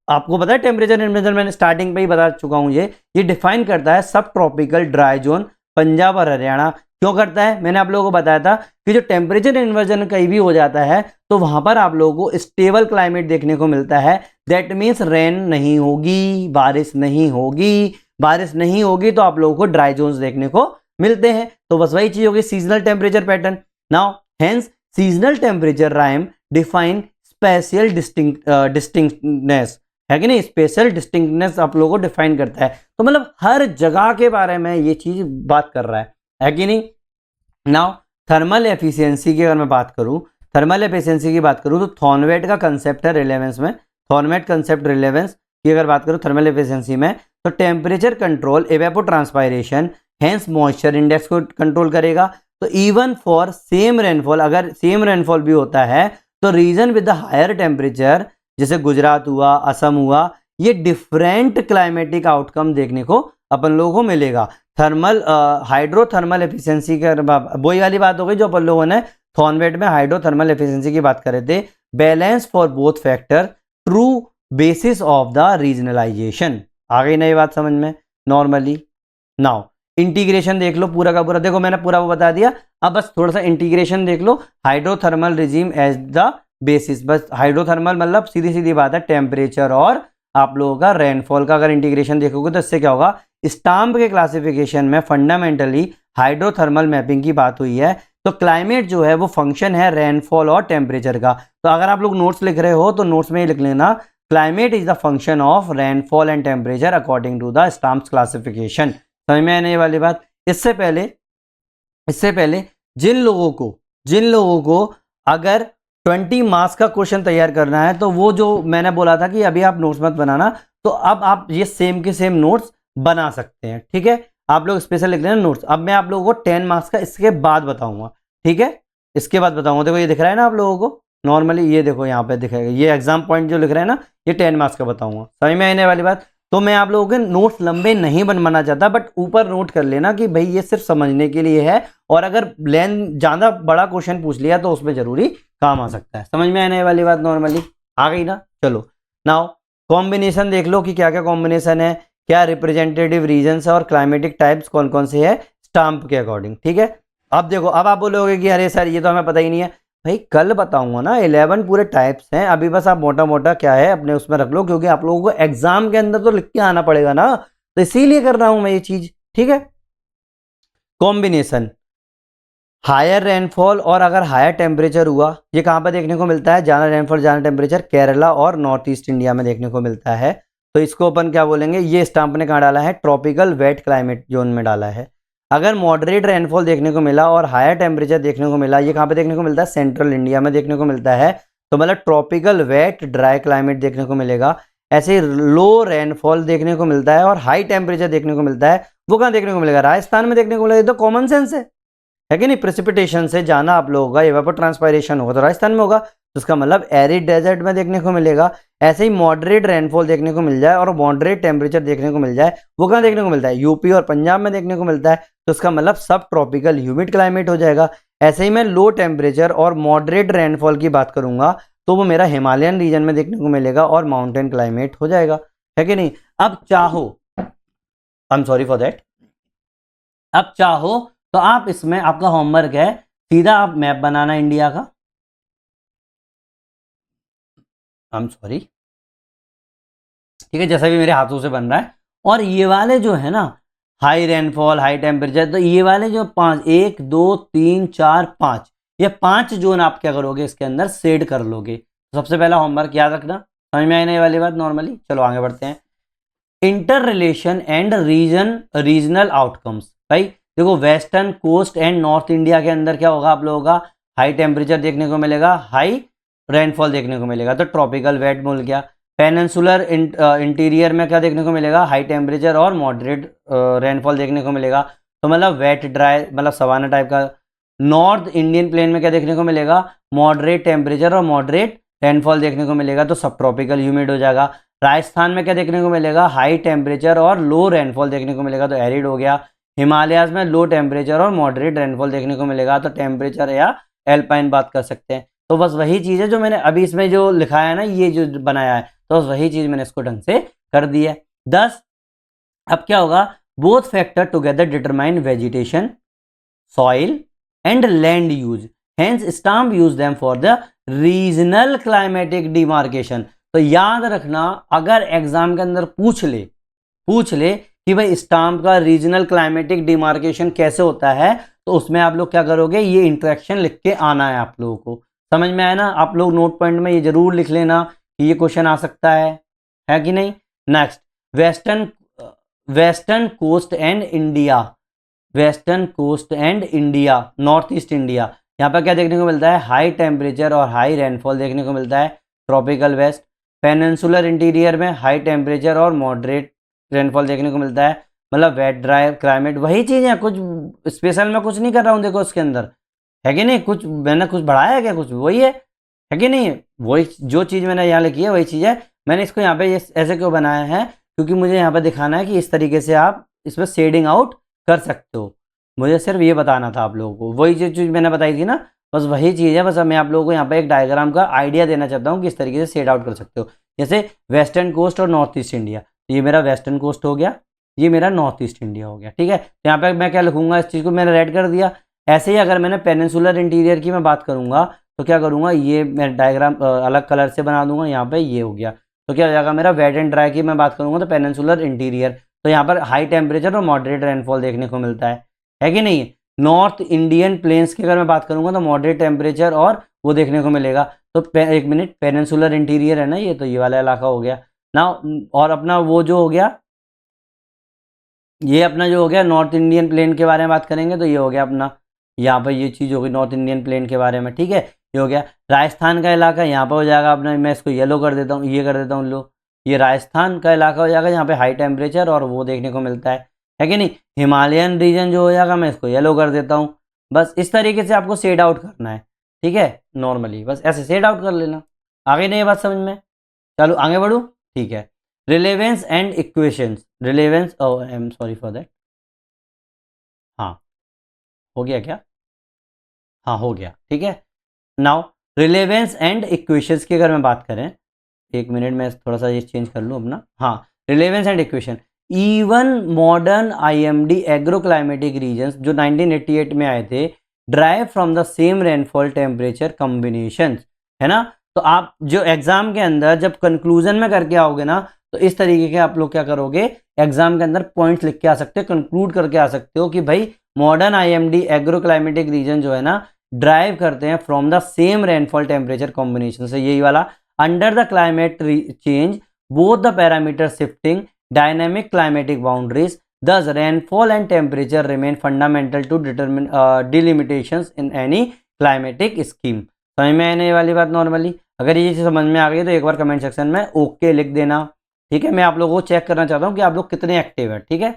आपको पता है टेम्परेचर इन्वर्जन मैंने स्टार्टिंग पे ही बता चुका हूं, ये डिफाइन करता है सब ट्रॉपिकल ड्राई जोन पंजाब और हरियाणा। क्यों करता है? मैंने आप लोगों को बताया था कि जो टेम्परेचर इन्वर्जन कहीं भी हो जाता है तो वहां पर आप लोगों को स्टेबल क्लाइमेट देखने को मिलता है। दैट मीन्स रेन नहीं होगी, बारिश नहीं होगी, बारिश नहीं होगी तो आप लोगों को ड्राई जोन्स देखने को मिलते हैं। तो बस वही चीज होगी seasonal temperature pattern. Now hence seasonal temperature regime define special distinctness, है कि नहीं, स्पेशल डिस्टिंक्टनेस आप लोगों को डिफाइन करता है। तो मतलब हर जगह के बारे में ये चीज बात कर रहा है कि नहीं। नाउ थर्मल एफिशिएंसी की अगर मैं बात करूं, थर्मल एफिशिएंसी की बात करूं तो थॉर्नवेट का कंसेप्ट है रिलेवेंस में, थॉर्नवेट कंसेप्ट रिलेवेंस की अगर बात करूं थर्मल एफिशिएंसी में, तो temperature control evapotranspiration, hence moisture index को कंट्रोल करेगा। तो इवन फॉर सेम रेनफॉल, अगर सेम रेनफॉल भी होता है तो region with the higher temperature जैसे गुजरात हुआ, असम हुआ, ये डिफरेंट क्लाइमेटिक आउटकम देखने को अपन लोगों को मिलेगा। थर्मल हाइड्रोथर्मल एफिशिएंसी के वही वाली बात हो गई जो अपन लोगों ने थॉर्नवेट में हाइड्रोथर्मल एफिशिएंसी की बात करे थे। Balance for both factor, true basis of the regionalization. आ गई नई बात समझ में नॉर्मली। नाउ इंटीग्रेशन देख लो पूरा का पूरा, देखो मैंने पूरा वो बता दिया, अब बस थोड़ा सा इंटीग्रेशन देख लो। Hydrothermal regime as the basis, बस हाइड्रोथर्मल मतलब सीधी सीधी बात है टेम्परेचर और आप लोगों का रेनफॉल का अगर इंटीग्रेशन देखोगे तो इससे क्या होगा, स्टाम्प के क्लासिफिकेशन में फंडामेंटली हाइड्रोथर्मल मैपिंग की बात हुई है। तो क्लाइमेट जो है वो फंक्शन है रेनफॉल और टेम्परेचर का। तो अगर आप लोग नोट्स लिख रहे हो तो नोट्स में ही लिख लेना, climate is the function of rainfall and temperature according to the Stamp's classification. समझ में आने वाली बात। इससे पहले जिन लोगों को अगर 20 मार्क्स का क्वेश्चन तैयार करना है तो वो जो मैंने बोला था कि अभी आप नोट्स मत बनाना, तो अब आप ये सेम के सेम नोट्स बना सकते हैं, ठीक है। आप लोग स्पेशल लिख लेना नोट्स। अब मैं आप लोगों को 10 मार्क्स का इसके बाद बताऊंगा, ठीक है, इसके बाद बताऊंगा। देखो ये दिख रहा है ना आप लोगों को नॉर्मली, ये देखो यहाँ पे दिखेगा, ये एग्जाम पॉइंट जो लिख रहे हैं ना, ये 10 मार्क्स का बताऊंगा। समझ में आने वाली बात। तो मैं आप लोगों के नोट्स लंबे नहीं बनवाना चाहता, बट ऊपर नोट कर लेना कि भाई ये सिर्फ समझने के लिए है, और अगर लेंथ ज्यादा बड़ा क्वेश्चन पूछ लिया तो उसमें जरूरी काम आ सकता है। समझ में आने वाली बात नॉर्मली आ गई ना। चलो नाउ कॉम्बिनेशन देख लो कि क्या क्या कॉम्बिनेशन है, क्या रिप्रेजेंटेटिव रीजन्स है और क्लाइमेटिक टाइप्स कौन कौन से है स्टाम्प के अकॉर्डिंग, ठीक है। अब देखो, अब आप बोलोगे कि अरे सर ये तो हमें पता ही नहीं है। भाई कल बताऊंगा ना, 11 पूरे टाइप्स हैं, अभी बस आप मोटा मोटा क्या है अपने उसमें रख लो, क्योंकि आप लोगों को एग्जाम के अंदर तो लिख के आना पड़ेगा ना, तो इसीलिए कर रहा हूं मैं ये चीज, ठीक है। कॉम्बिनेशन, हायर रेनफॉल और अगर हायर टेम्परेचर हुआ, ये कहां पर देखने को मिलता है, ज्यादा रेनफॉल ज्यादा टेम्परेचर केरला और नॉर्थ ईस्ट इंडिया में देखने को मिलता है। तो इसको अपन क्या बोलेंगे, ये स्टाम्प ने कहा डाला है, ट्रॉपिकल वेट क्लाइमेट जोन में डाला है। अगर मॉडरेट रेनफॉल देखने को मिला और हायर टेम्परेचर देखने को मिला, ये कहां पे देखने को मिलता है, सेंट्रल इंडिया में देखने को मिलता है, तो मतलब ट्रॉपिकल वेट ड्राई क्लाइमेट देखने को मिलेगा। ऐसे लो रेनफॉल देखने को मिलता है और हाई टेम्परेचर देखने को मिलता है, वो कहां देखने को मिलेगा, राजस्थान में देखने को मिलेगा। तो कॉमन सेंस है कि नहीं, प्रेसिपिटेशन से जाना आप लोगों का, इवेपोट्रांसपायरेशन होगा तो राजस्थान में होगा, तो उसका मतलब एरिड डेजर्ट में देखने को मिलेगा। ऐसे ही मॉडरेट रेनफॉल देखने को मिल जाए और मॉडरेट टेम्परेचर देखने को मिल जाए, वो कहां देखने को मिलता है, यूपी और पंजाब में देखने को मिलता है, तो उसका मतलब सब ट्रॉपिकल ह्यूमिड क्लाइमेट हो जाएगा। ऐसे ही मैं लो टेम्परेचर और मॉडरेट रेनफॉल की बात करूंगा तो वो मेरा हिमालयन रीजन में देखने को मिलेगा और माउंटेन क्लाइमेट हो जाएगा, है कि नहीं। अब चाहो, I am sorry for that, अब चाहो तो आप इसमें आपका होमवर्क है सीधा आप मैप बनाना इंडिया का, आई एम सॉरी, ठीक है, जैसा भी मेरे हाथों से बन रहा है। और ये वाले जो है ना हाई रेनफॉल हाई टेम्परेचर, तो ये वाले जो 5, 1 2 3 4 5, ये 5 जोन आप क्या करोगे इसके अंदर सेड कर लोगे। सबसे पहला होमवर्क याद रखना, समझ में आई नहीं वाली बात नॉर्मली। चलो आगे बढ़ते हैं। Inter relation and regional outcomes. भाई देखो, western coast and north India के अंदर क्या होगा आप लोगों का, हाई टेम्परेचर देखने को मिलेगा, हाई रेनफॉल देखने को मिलेगा, तो ट्रॉपिकल वेट मिल गया। पेनिनसुलर इंटीरियर में क्या देखने को मिलेगा, हाई टेम्परेचर और मॉडरेट रेनफॉल देखने को मिलेगा, तो मतलब वेट ड्राई मतलब सवाना टाइप का। नॉर्थ इंडियन प्लेन में क्या देखने को मिलेगा, मॉडरेट टेम्परेचर और मॉडरेट रेनफॉल देखने को मिलेगा, तो सब ट्रॉपिकल ह्यूमिड हो जाएगा। राजस्थान में क्या देखने को मिलेगा, हाई टेम्परेचर और लो रेनफॉल देखने को मिलेगा, तो एरिड हो गया। हिमालयाज में लो टेम्परेचर और मॉडरेट रेनफॉल देखने को मिलेगा, तो टेम्परेचर या एल्पाइन बात कर सकते हैं। तो बस वही चीज़ है जो मैंने अभी इसमें जो लिखा है ना, ये जो बनाया है, तो बस वही चीज़ मैंने इसको ढंग से कर दी है। 10, अब क्या होगा, both factor together determine vegetation, soil and land use, hence stamp use them for the regional climatic demarcation. तो याद रखना, अगर एग्जाम के अंदर पूछ ले कि भाई स्टाम्प का रीजनल क्लाइमेटिक डिमार्केशन कैसे होता है, तो उसमें आप लोग क्या करोगे, ये इंट्रैक्शन लिख के आना है आप लोगों को। समझ में आया ना, आप लोग नोट पॉइंट में ये जरूर लिख लेना कि ये क्वेश्चन आ सकता है कि नहीं। Next, western coast and India, western coast and India, north east India, यहाँ पर क्या देखने को मिलता है, हाई टेम्परेचर और हाई रेनफॉल देखने को मिलता है, ट्रॉपिकल वेस्ट। पेनिनसुलर इंटीरियर में हाई टेम्परेचर और मॉडरेट रेनफॉल देखने को मिलता है, मतलब वेट ड्राई क्लाइमेट। वही चीज़ है, कुछ स्पेशल मैं कुछ नहीं कर रहा हूँ, देखो उसके अंदर है कि नहीं, कुछ मैंने कुछ बढ़ाया है क्या, कुछ वही है कि नहीं, वही जो चीज़ मैंने यहाँ लिखी है वही चीज़ है। मैंने इसको यहाँ पे ऐसे क्यों बनाया है, क्योंकि मुझे यहाँ पे दिखाना है कि इस तरीके से आप इसमें शेडिंग आउट कर सकते हो। मुझे सिर्फ ये बताना था आप लोगों को, वही जो चीज़ मैंने बताई थी ना, बस वही चीज़ है। बस मैं आप लोगों को यहाँ पे एक डायग्राम का आइडिया देना चाहता हूँ कि इस तरीके से शेड आउट कर सकते हो। जैसे वेस्टर्न कोस्ट और नॉर्थ ईस्ट इंडिया, ये मेरा वेस्टर्न कोस्ट हो गया, ये मेरा नॉर्थ ईस्ट इंडिया हो गया, ठीक है। तो यहाँ पे मैं क्या लिखूंगा, इस चीज़ को मैंने रेड कर दिया। ऐसे ही अगर मैंने पेनिनसुलर इंटीरियर की मैं बात करूंगा, तो क्या करूंगा, ये मैं डायग्राम अलग कलर से बना दूंगा, यहाँ पे ये हो गया। तो क्या हो जाएगा मेरा, वेट एंड ड्राई की मैं बात करूंगा तो पेनिनसुलर इंटीरियर, तो यहाँ पर हाई टेम्परेचर और मॉडरेट रेनफॉल देखने को मिलता है कि नहीं। नॉर्थ इंडियन प्लेन्स की अगर मैं बात करूंगा तो मॉडरेट टेम्परेचर और वो देखने को मिलेगा। तो एक मिनट, पेनिनसुलर इंटीरियर है ना ये, तो ये वाला इलाका हो गया ना। और अपना वो जो हो गया, ये अपना जो हो गया नॉर्थ इंडियन प्लेन के बारे में बात करेंगे, तो ये हो गया अपना, यहाँ पर ये चीज़ होगी नॉर्थ इंडियन प्लेन के बारे में, ठीक है। ये हो गया राजस्थान का इलाका, यहाँ पर हो जाएगा अपना, मैं इसको येलो कर देता हूँ, ये कर देता हूँ लो, ये राजस्थान का इलाका हो जाएगा, यहाँ पे हाई टेम्परेचर और वो देखने को मिलता है कि नहीं। हिमालयन रीजन जो हो जाएगा, मैं इसको येलो कर देता हूँ। बस इस तरीके से आपको शेड आउट करना है, ठीक है, नॉर्मली बस ऐसे शेड आउट कर लेना। आगे नहीं, ये बात समझ में, चलो आगे बढ़ू, ठीक है। Relevance and equations, relevance, I am sorry for that, हाँ हो गया क्या, हाँ हो गया, ठीक है। नाउ रिलेवेंस एंड इक्वेशंस की अगर मैं बात करें, एक मिनट में थोड़ा सा ये चेंज कर लूँ अपना, हाँ, relevance and equation. Even modern IMD agro climatic regions जो 1988 में आए थे, drive from the same rainfall temperature combination, है ना। तो आप जो एग्जाम के अंदर जब कंक्लूजन में करके आओगे ना, तो इस तरीके के आप लोग क्या करोगे, एग्जाम के अंदर पॉइंट्स लिख के आ सकते हो, कंक्लूड करके आ सकते हो कि भाई modern IMD agro climatic reason जो है ना, ड्राइव करते हैं from the same rainfall temperature combination से, यही वाला। Under the climate change both the parameter shifting dynamic climatic boundaries, thus rainfall and temperature remain fundamental to determine delimitations in any climatic scheme। समझ में आने वाली बात नॉर्मली, अगर ये चीज़ समझ में आ गई तो एक बार कमेंट सेक्शन में ओके लिख देना, ठीक है। मैं आप लोगों को चेक करना चाहता हूँ कि आप लोग कितने एक्टिव है, ठीक है।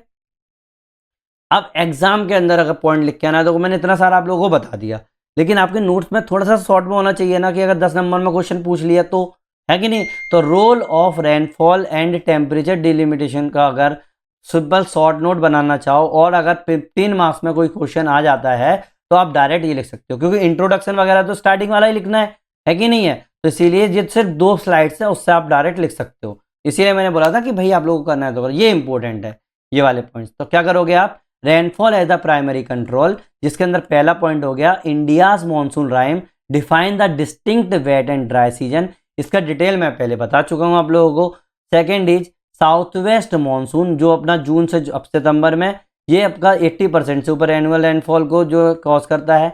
अब एग्जाम के अंदर अगर पॉइंट लिख के आना है, तो मैंने इतना सारा आप लोगों को बता दिया, लेकिन आपके नोट्स में थोड़ा सा शॉर्ट में होना चाहिए ना, कि अगर 10 नंबर में क्वेश्चन पूछ लिया तो, है कि नहीं। तो role of rainfall and temperature delimitation का अगर सिंपल शॉर्ट नोट बनाना चाहो, और अगर 15 मार्क्स में कोई क्वेश्चन आ जाता है, तो आप डायरेक्ट ये लिख सकते हो, क्योंकि इंट्रोडक्शन वगैरह तो स्टार्टिंग वाला ही लिखना है कि नहीं है। तो इसीलिए ये सिर्फ 2 स्लाइड्स है, उससे आप डायरेक्ट लिख सकते हो। इसीलिए मैंने बोला था कि भाई आप लोगों को करना है, तो ये इंपॉर्टेंट है ये वाले पॉइंट्स। तो क्या करोगे आप, rainfall as the primary control, जिसके अंदर पहला पॉइंट हो गया India's monsoon regime, define the distinct wet and dry season, इसका डिटेल मैं पहले बता चुका हूँ आप लोगों को। Second is south west monsoon, जो अपना जून से अब सितंबर में ये आपका 80% से ऊपर एनुअल रेनफॉल को जो कॉज करता है।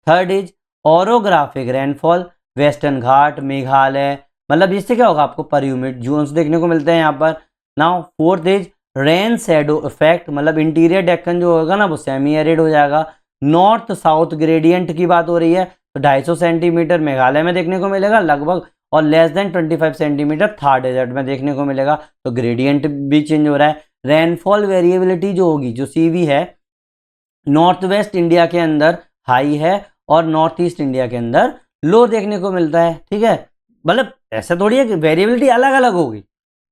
Third is orographic rainfall, western Ghat, Meghalaya, मतलब इससे क्या होगा आपको पर ह्यूमिड जोन्स देखने को मिलते हैं यहाँ पर। Now fourth is rain shadow effect, मतलब इंटीरियर डेक्कन जो होगा ना वो सेमी एरिड हो जाएगा। नॉर्थ साउथ ग्रेडियंट की बात हो रही है तो 250 सेंटीमीटर मेघालय में देखने को मिलेगा लगभग, और less than 25 centimetre Thar desert में देखने को मिलेगा। तो ग्रेडियंट भी चेंज हो रहा है। रेनफॉल वेरिएबिलिटी जो होगी, जो सीवी है, नॉर्थ वेस्ट इंडिया के अंदर हाई है और नॉर्थ ईस्ट इंडिया के अंदर लो देखने को मिलता है। ठीक है, मतलब ऐसा थोड़ी है कि वेरिएबिलिटी अलग अलग होगी,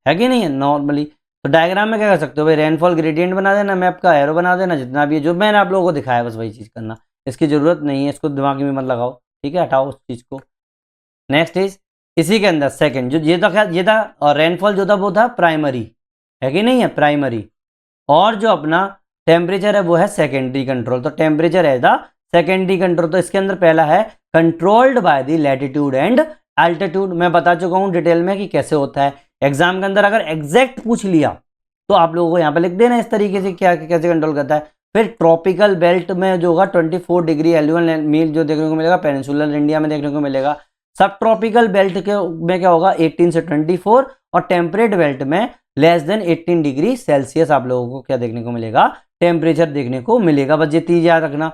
है कि नहीं है नॉर्मली। तो डायग्राम में क्या कर सकते हो भाई, रेनफॉल ग्रेडियंट बना देना, मैप का एरो बना देना, जितना भी है जो मैंने आप लोगों को दिखाया बस वही चीज़ करना, इसकी ज़रूरत नहीं है, इसको दिमाग में मत लगाओ। ठीक है, हटाओ उस चीज़ को। नेक्स्ट इज इसी के अंदर सेकंड जो ये था और रेनफॉल जो था वो था प्राइमरी, है कि नहीं है, प्राइमरी। और जो अपना टेम्परेचर है वो है सेकेंडरी कंट्रोल। तो टेम्परेचर है द सेकेंडरी कंट्रोल। तो इसके अंदर पहला है controlled by the latitude and altitude. मैं बता चुका हूं डिटेल में कि कैसे होता है। एग्जाम के अंदर अगर एग्जैक्ट पूछ लिया तो आप लोगों को यहाँ पे लिख देना इस तरीके से क्या कैसे कंट्रोल करता है। फिर ट्रॉपिकल बेल्ट में जो होगा 24 डिग्री एलुअल मील जो देखने को मिलेगा, पेनिनसुलर इंडिया में देखने को मिलेगा। सब ट्रॉपिकल बेल्ट के में क्या होगा 18 से 24, और टेम्परेट बेल्ट में लेस देन 18 डिग्री सेल्सियस आप लोगों को क्या देखने को मिलेगा, टेम्परेचर देखने को मिलेगा। बस ये चीज याद रखना।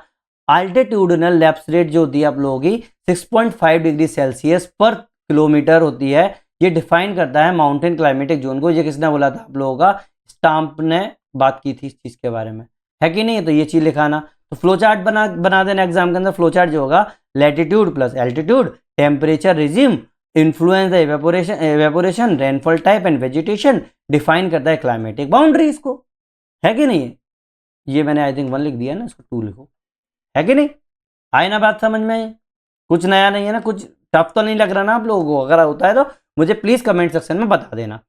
अल्टीट्यूडनल लैप्स रेट जो होती है आप लोगों की 6.5 डिग्री सेल्सियस पर किलोमीटर होती है। ये डिफाइन करता है माउंटेन क्लाइमेटिक जोन को। ये किसने बोला था आप लोगों का, स्टाम्प ने बात की थी इस चीज के बारे में, है कि नहीं। तो ये चीज लिखाना। तो फ्लो चार्ट बना देना एग्जाम के अंदर। फ्लो चार्ट जो होगा latitude plus altitude, temperature regime, influence evaporation, rainfall type and vegetation, define करता है क्लाइमेटिक बाउंड्रीज को, है कि नहीं। ये मैंने आई थिंक 1 लिख दिया ना, इसको 2 लिखो, है कि नहीं। आई ना बात समझ में, कुछ नया नहीं है ना, कुछ टफ तो नहीं लग रहा ना आप लोगों को। अगर होता है तो मुझे प्लीज कमेंट सेक्शन में बता देना।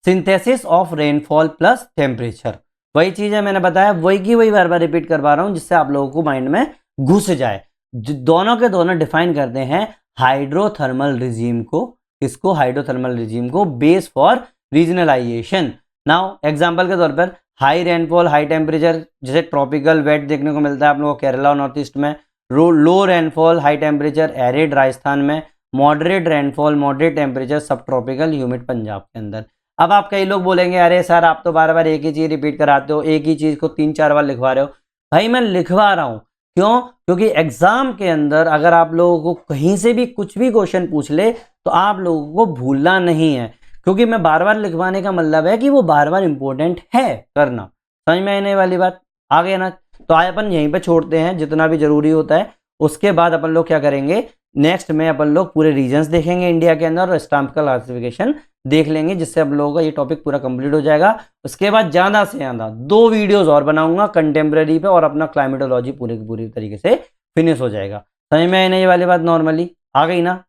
Synthesis of rainfall plus temperature, वही चीज है मैंने बताया, वही की वही बार बार रिपीट करवा रहा हूं जिससे आप लोगों को माइंड में घुस जाए। दोनों के दोनों डिफाइन करते हैं हाइड्रोथर्मल रिजीम को। किसको, हाइड्रोथर्मल रिजीम को, base for regionalisation. Now example के तौर पर हाई रेनफॉल हाई टेम्परेचर, जैसे ट्रॉपिकल वेट देखने को मिलता है आप लोगों को केरला और नॉर्थ ईस्ट में। लो rainfall high temperature arid Rajasthan में। मॉडरेट रेनफॉल मॉडरेट टेम्परेचर सब ट्रॉपिकल ह्यूमिड पंजाब के अंदर। अब आप कई लोग बोलेंगे अरे सर आप तो बार बार एक ही चीज रिपीट कराते हो, एक ही चीज को 3-4 बार लिखवा रहे हो। भाई मैं लिखवा रहा हूं, क्यों, क्योंकि एग्जाम के अंदर अगर आप लोगों को कहीं से भी कुछ भी क्वेश्चन पूछ ले तो आप लोगों को भूलना नहीं है, क्योंकि मैं बार बार लिखवाने का मतलब है कि वो बार बार इंपॉर्टेंट है करना। समझ में आने वाली बात आ गया ना। तो आज अपन यहीं पे छोड़ते हैं जितना भी जरूरी होता है। उसके बाद अपन लोग क्या करेंगे, नेक्स्ट में अपन लोग पूरे रीजन्स देखेंगे इंडिया के अंदर और स्टाम्प का क्लासिफिकेशन देख लेंगे, जिससे आप लोगों का ये टॉपिक पूरा कंप्लीट हो जाएगा। उसके बाद ज़्यादा से ज़्यादा 2 वीडियोस और बनाऊंगा कंटेम्प्रेरी पे, और अपना क्लाइमेटोलॉजी पूरी की पूरी तरीके से फिनिश हो जाएगा। समझ में आई ना ये वाली बात, नॉर्मली आ गई ना।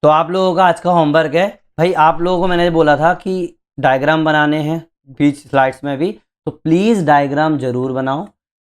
तो आप लोगों का आज का होमवर्क है भाई, आप लोगों को मैंने बोला था कि डायग्राम बनाने हैं बीच स्लाइड्स में भी, तो प्लीज़ डायग्राम जरूर बनाओ।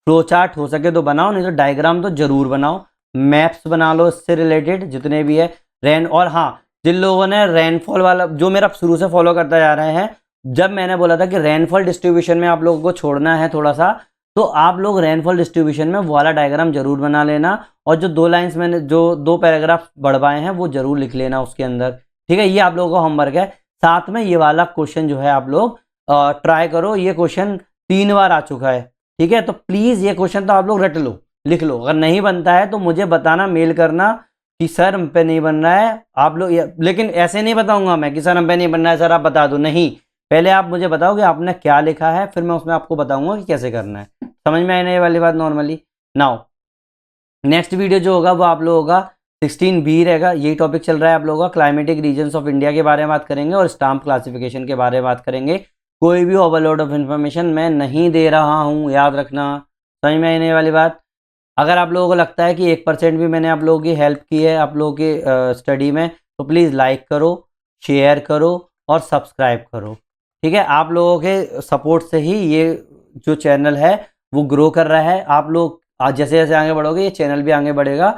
फ्लो चार्ट हो सके तो बनाओ, नहीं तो डायग्राम तो जरूर बनाओ। मैप्स बना लो इससे रिलेटेड जितने भी है रेन। और हाँ, जिन लोगों ने रेनफॉल वाला जो मेरा शुरू से फॉलो करता जा रहे हैं, जब मैंने बोला था कि रेनफॉल डिस्ट्रीब्यूशन में आप लोगों को छोड़ना है थोड़ा सा, तो आप लोग रेनफॉल डिस्ट्रीब्यूशन में वो वाला डायग्राम जरूर बना लेना। और जो 2 लाइन्स मैंने जो 2 पैराग्राफ बढ़वाए हैं वो जरूर लिख लेना उसके अंदर। ठीक है, ये आप लोगों का होमवर्क है। साथ में ये वाला क्वेश्चन जो है आप लोग ट्राई करो। ये क्वेश्चन 3 बार आ चुका है, ठीक है। तो प्लीज़ ये क्वेश्चन तो आप लोग रट लो, लिख लो। अगर नहीं बनता है तो मुझे बताना, मेल करना कि सर हम पे नहीं बन रहा है आप लोग। लेकिन ऐसे नहीं बताऊंगा मैं कि सर हम पे नहीं बन रहा है, सर आप बता दो। नहीं, पहले आप मुझे बताओ कि आपने क्या लिखा है, फिर मैं उसमें आपको बताऊंगा कि कैसे करना है। समझ में आने वाली बात नॉर्मली। नाउ नेक्स्ट वीडियो जो होगा वो आप लोगों का 16B रहेगा। यही टॉपिक चल रहा है आप लोगों का, क्लाइमेटिक रीजन्स ऑफ इंडिया के बारे में बात करेंगे और स्टाम्प क्लासिफिकेशन के बारे में बात करेंगे। कोई भी ओवरलोड ऑफ इन्फॉर्मेशन मैं नहीं दे रहा हूँ, याद रखना। समझ में आने वाली बात। अगर आप लोगों को लगता है कि 1% भी मैंने आप लोगों की हेल्प की है आप लोगों की स्टडी में, तो प्लीज़ लाइक करो, शेयर करो और सब्सक्राइब करो। ठीक है, आप लोगों के सपोर्ट से ही ये जो चैनल है वो ग्रो कर रहा है। आप लोग आज जैसे जैसे आगे बढ़ोगे ये चैनल भी आगे बढ़ेगा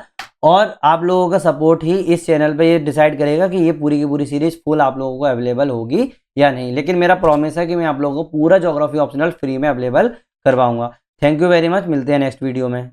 और आप लोगों का सपोर्ट ही इस चैनल पे ये डिसाइड करेगा कि ये पूरी की पूरी सीरीज फुल आप लोगों को अवेलेबल होगी या नहीं। लेकिन मेरा प्रॉमिस है कि मैं आप लोगों को पूरा ज्योग्राफी ऑप्शनल फ्री में अवेलेबल करवाऊंगा। थैंक यू वेरी मच, मिलते हैं नेक्स्ट वीडियो में।